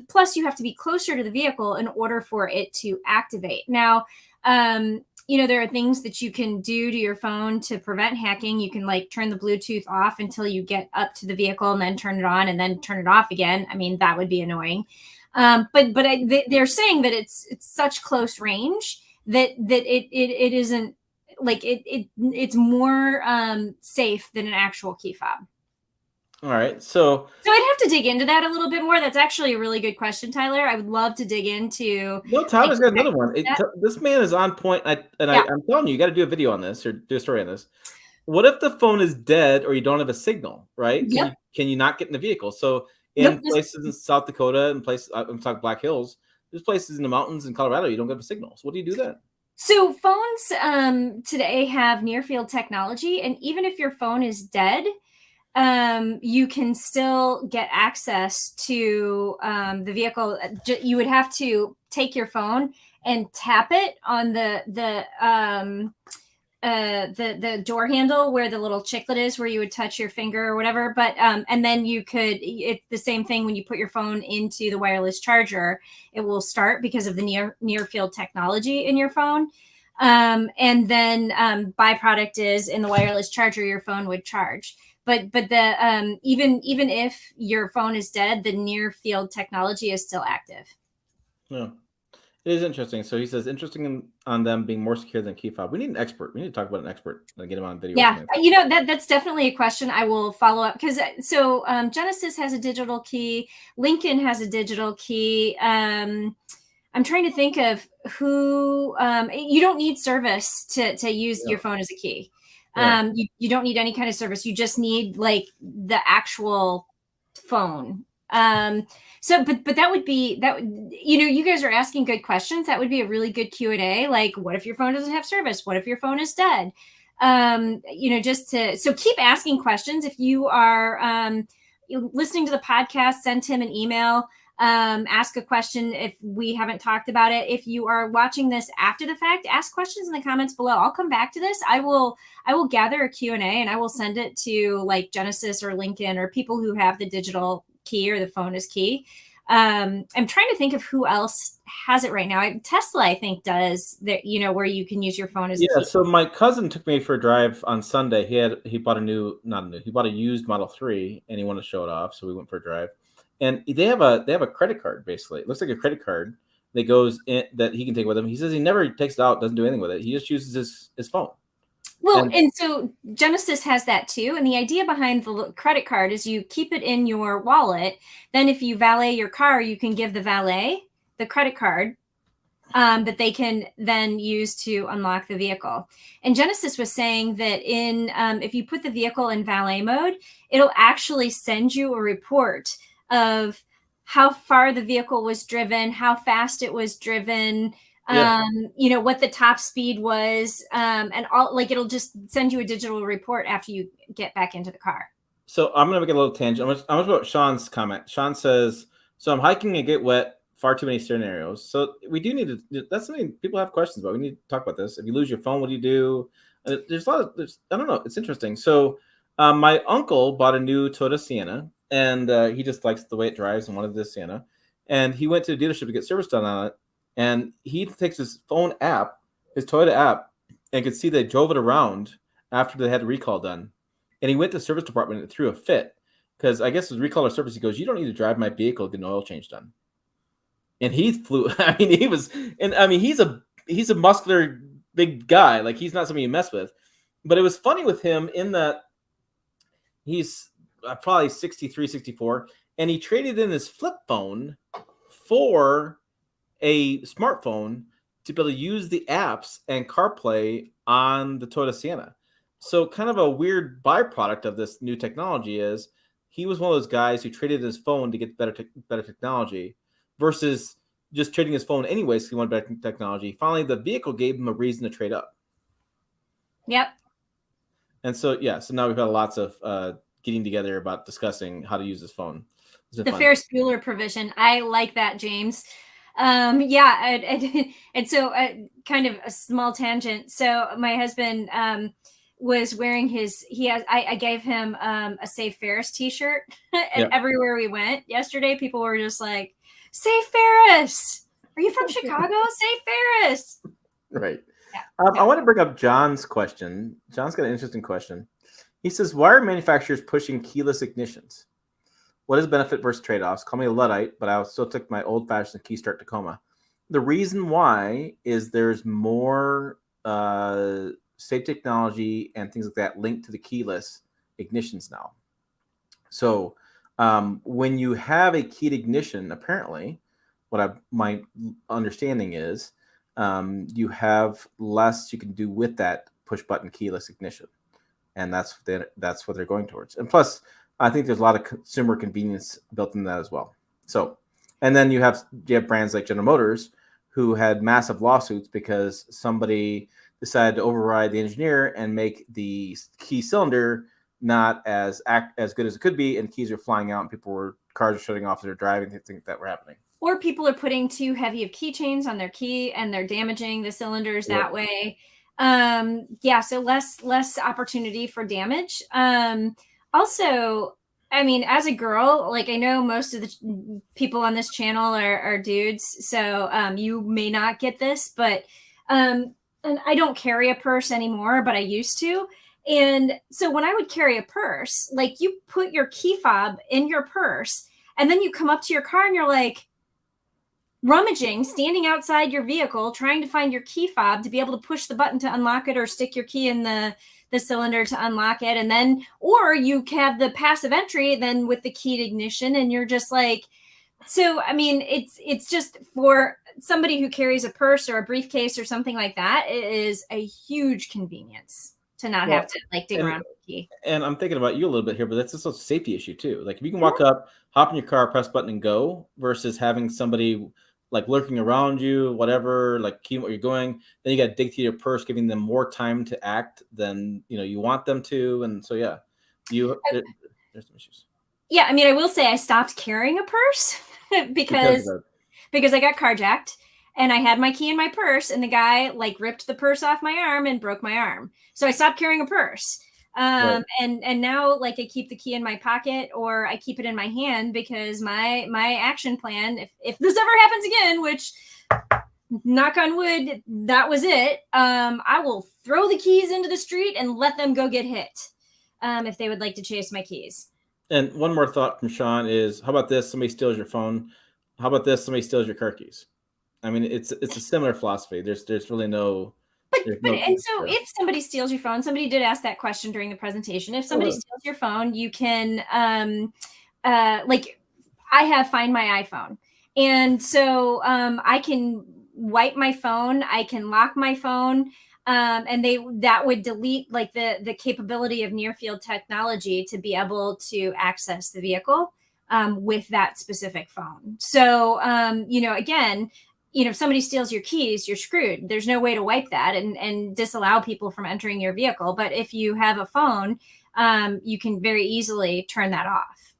Speaker 2: plus you have to be closer to the vehicle in order for it to activate. Now, there are things that you can do to your phone to prevent hacking. You can turn the Bluetooth off until you get up to the vehicle and then turn it on and then turn it off again. I mean, that would be annoying. But they're saying that it's such close range that it isn't it's more safe than an actual key fob.
Speaker 1: All right, so
Speaker 2: I'd have to dig into that a little bit more. That's actually a really good question, Tyler. I would love to dig into.
Speaker 1: No, Tyler's got another one. This man is on point. I'm telling you, you got to do a video on this or do a story on this. What if the phone is dead or you don't have a signal? Right?
Speaker 2: Yep.
Speaker 1: Can you not get in the vehicle? So in places in South Dakota and places I'm talking Black Hills, there's places in the mountains in Colorado you don't get a signal. So what do you do then?
Speaker 2: So phones today have near field technology, and even if your phone is dead, you can still get access to the vehicle. You would have to take your phone and tap it on the door handle where the little chiclet is, where you would touch your finger or whatever. But and then it's the same thing when you put your phone into the wireless charger, it will start because of the near field technology in your phone. And then byproduct is in the wireless charger, your phone would charge. But the even if your phone is dead, the near field technology is still active.
Speaker 1: Yeah, it is interesting. So he says interesting on them being more secure than key fob. We need an expert. We need to talk about an expert and get him on video.
Speaker 2: Yeah, that's definitely a question I will follow up, because Genesis has a digital key. Lincoln has a digital key. I'm trying to think of who. You don't need service to use your phone as a key. Yeah. You don't need any kind of service. You just need the actual phone. But that would be that. You guys are asking good questions. That would be a really good Q&A. What if your phone doesn't have service? What if your phone is dead? So keep asking questions. If you are listening to the podcast, send him an email. Ask a question if we haven't talked about it. If you are watching this after the fact, ask questions in the comments below. I'll come back to this. I will gather a Q&A and I will send it to Genesis or Lincoln or people who have the digital key or the phone as key. I'm trying to think of who else has it right now. Tesla, I think, does that, where you can use your phone as a
Speaker 1: Yeah,
Speaker 2: key.
Speaker 1: so my cousin took me for a drive on Sunday. He bought he bought a used Model 3 and he wanted to show it off, so we went for a drive. And they have a credit card basically. It looks like a credit card that goes in that he can take with him. He says he never takes it out, doesn't do anything with it. He just uses his phone.
Speaker 2: Well, and so Genesis has that too. And the idea behind the credit card is you keep it in your wallet. Then if you valet your car, you can give the valet the credit card that they can then use to unlock the vehicle. And Genesis was saying that if you put the vehicle in valet mode, it'll actually send you a report of how far the vehicle was driven, how fast it was driven, what the top speed was, and all, like, it'll just send you a digital report after you get back into the car.
Speaker 1: So I'm gonna make a little tangent. I'm gonna about Sean's comment. Sean says, "So I'm hiking and get wet. Far too many scenarios." So we do need to. That's something people have questions about. We need to talk about this. If you lose your phone, what do you do? There's a lot of. I don't know. It's interesting. So my uncle bought a new Toyota Sienna, and he just likes the way it drives and wanted this Sienna. And he went to the dealership to get service done on it. And he takes his phone app, his Toyota app, and could see they drove it around after they had the recall done. And he went to the service department and threw a fit because I guess his recall or service. He goes, "You don't need to drive my vehicle to get an oil change done." And he flew. I mean, he's a muscular big guy. Like, he's not something you mess with. But it was funny with him in that he's probably 63, 64, and he traded in his flip phone for a smartphone to be able to use the apps and CarPlay on the Toyota Sienna. So kind of a weird byproduct of this new technology is he was one of those guys who traded his phone to get better technology versus just trading his phone anyways because he wanted better technology. Finally, the vehicle gave him a reason to trade up.
Speaker 2: Yep.
Speaker 1: And so, so now we've had lots of getting together about discussing how to use this phone.
Speaker 2: The Ferris Bueller provision. I like that, James. And so kind of a small tangent. So my husband was wearing I gave him a Save Ferris t-shirt and everywhere we went yesterday, people were just like, "Save Ferris. Are you from Chicago? Save Ferris."
Speaker 1: Right. I want to bring up John's question. John's got an interesting question. He says, "Why are manufacturers pushing keyless ignitions? What is the benefit versus trade-offs? Call me a Luddite, but I still took my old-fashioned key start Tacoma." The reason why is there's more safe technology and things like that linked to the keyless ignitions now. So when you have a keyed ignition, apparently, my understanding is you have less you can do with that push-button keyless ignition, and that's what they're going towards. And plus, I think there's a lot of consumer convenience built in that as well. So, and then you have brands like General Motors who had massive lawsuits because somebody decided to override the engineer and make the key cylinder not as good as it could be, and keys are flying out, and cars are shutting off as they're driving. Things that were happening.
Speaker 2: Or people are putting too heavy of keychains on their key and they're damaging the cylinders that way. So less opportunity for damage. Also, I mean, as a girl, like, I know most of the people on this channel are dudes, so you may not get this, but and I don't carry a purse anymore, but I used to. And so when I would carry a purse, like, you put your key fob in your purse and then you come up to your car and you're like rummaging, standing outside your vehicle, trying to find your key fob to be able to push the button to unlock it or stick your key in the cylinder to unlock it. And then, or you have the passive entry then with the keyed ignition, and you're just like, so, I mean, it's just for somebody who carries a purse or a briefcase or something like that, it is a huge convenience to not have to dig around with the key.
Speaker 1: And I'm thinking about you a little bit here, but that's just a safety issue too. Like, if you can walk up, hop in your car, press button and go, versus having somebody like lurking around you, whatever, like keying what you're going, then you got to dig through your purse, giving them more time to act than you want them to. And so, there's some issues.
Speaker 2: Yeah, I mean, I will say I stopped carrying a purse because I got carjacked and I had my key in my purse, and the guy like ripped the purse off my arm and broke my arm. So I stopped carrying a purse.
Speaker 1: Right.
Speaker 2: And now like I keep the key in my pocket or I keep it in my hand because my action plan, if this ever happens again, which knock on wood, that was it. I will throw the keys into the street and let them go get hit. If they would like to chase my keys.
Speaker 1: And one more thought from Sean is, how about this? Somebody steals your phone. How about this? Somebody steals your car keys. I mean, it's a similar philosophy. There's really no there's
Speaker 2: But
Speaker 1: no
Speaker 2: and so
Speaker 1: there.
Speaker 2: if somebody steals your phone, somebody did ask that question during the presentation. If somebody
Speaker 1: Uh,
Speaker 2: steals your phone, you can like I have Find My iPhone. And so I can wipe my phone, I can lock my phone, and that would delete like the capability of near field technology to be able to access the vehicle with that specific phone. So again, if somebody steals your keys, you're screwed. There's no way to wipe that and disallow people from entering your vehicle. But if you have a phone, you can very easily turn that off.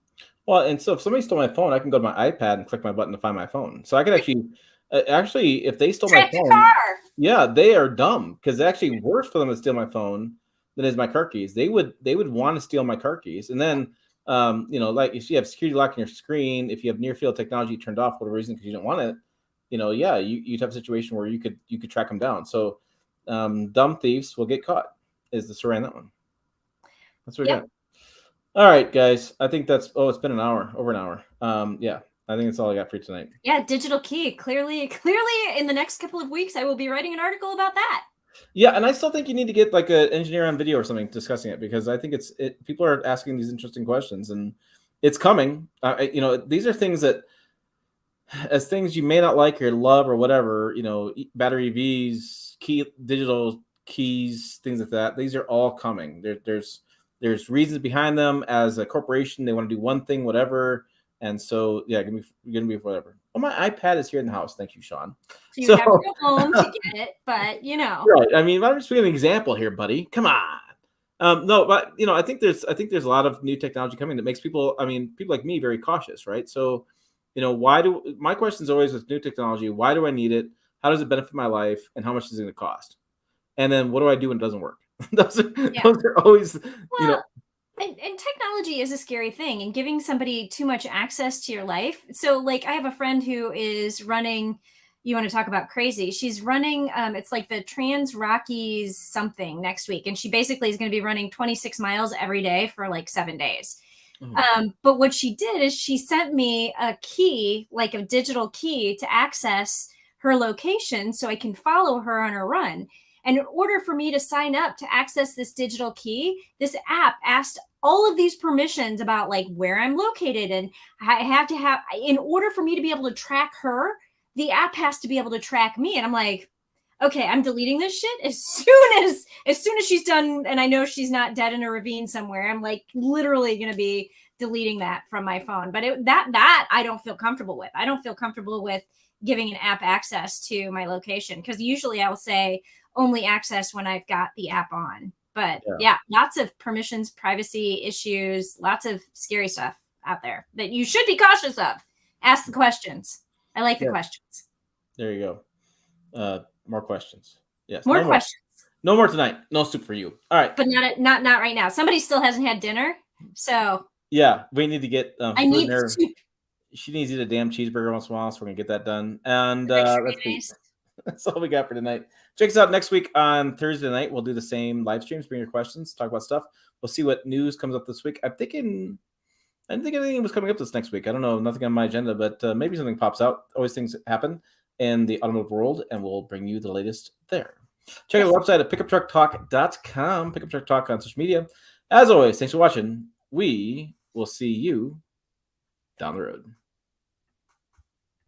Speaker 1: Well, and so if somebody stole my phone, I can go to my iPad and click my button to find my phone. So I could actually, if they stole my
Speaker 2: Track your
Speaker 1: phone,
Speaker 2: car.
Speaker 1: yeah, they are dumb because it's actually worse for them to steal my phone than is my car keys. They would want to steal my car keys, and then like if you have security lock on your screen, if you have near field technology turned off for whatever reason because you don't want it, yeah, you'd have a situation where you could track them down. So dumb thieves will get caught. Is the story on that one? That's what we
Speaker 2: Yep.
Speaker 1: got. All right, guys. I think that's it's been an hour, over an hour. Yeah, I think that's all I got for you tonight.
Speaker 2: Yeah, digital key. Clearly, in the next couple of weeks, I will be writing an article about that.
Speaker 1: Yeah, and I still think you need to get like an engineer on video or something discussing it because I think people are asking these interesting questions and it's coming. These are things that as things you may not like or love or whatever, battery EVs, digital keys, things like that. These are all coming. There's reasons behind them. As a corporation, they want to do one thing, whatever. And so, yeah, gonna be whatever. Oh, my iPad is here in the house. Thank you, Sean.
Speaker 2: So you
Speaker 1: So,
Speaker 2: have to go home to get it, but
Speaker 1: right. I mean, I'm just being an example here, buddy. Come on. No, but I think there's a lot of new technology coming that makes people like me very cautious, right? So, my question is always with new technology, why do I need it? How does it benefit my life? And how much is it going to cost? And then what do I do when it doesn't work? those are always,
Speaker 2: well, and technology is a scary thing, and giving somebody too much access to your life. So, like, I have a friend who is running. You want to talk about crazy? She's running. It's like the Trans Rockies something next week, and she basically is going to be running 26 miles every day for like 7 days. But what she did is she sent me a key, like a digital key to access her location so I can follow her on her run. And in order for me to sign up to access this digital key, this app asked all of these permissions about like where I'm located. And I have to have, in order for me to be able to track her, the app has to be able to track me. And I'm like, okay, I'm deleting this shit as soon as she's done, and I know she's not dead in a ravine somewhere. I'm like literally going to be deleting that from my phone. But that I don't feel comfortable with. I don't feel comfortable with giving an app access to my location because usually I'll say only access when I've got the app on. But yeah, lots of permissions, privacy issues, lots of scary stuff out there that you should be cautious of. Ask the questions. I like the questions.
Speaker 1: There you go. More questions. Yes.
Speaker 2: More questions.
Speaker 1: No more tonight. No soup for you. All right.
Speaker 2: But not right now. Somebody still hasn't had dinner. So
Speaker 1: yeah, we need to get
Speaker 2: I need soup.
Speaker 1: She needs to eat a damn cheeseburger once in a while, so we're gonna get that done. And that's all we got for tonight. Check us out next week on Thursday night. We'll do the same live streams, bring your questions, talk about stuff. We'll see what news comes up this week. I didn't think anything was coming up this next week. I don't know, nothing on my agenda, but maybe something pops out. Always things happen in the automotive world, and we'll bring you the latest there. Check out the website at pickuptrucktalk.com, Pickup Truck Talk on social media. As always, thanks for watching. We will see you down the road.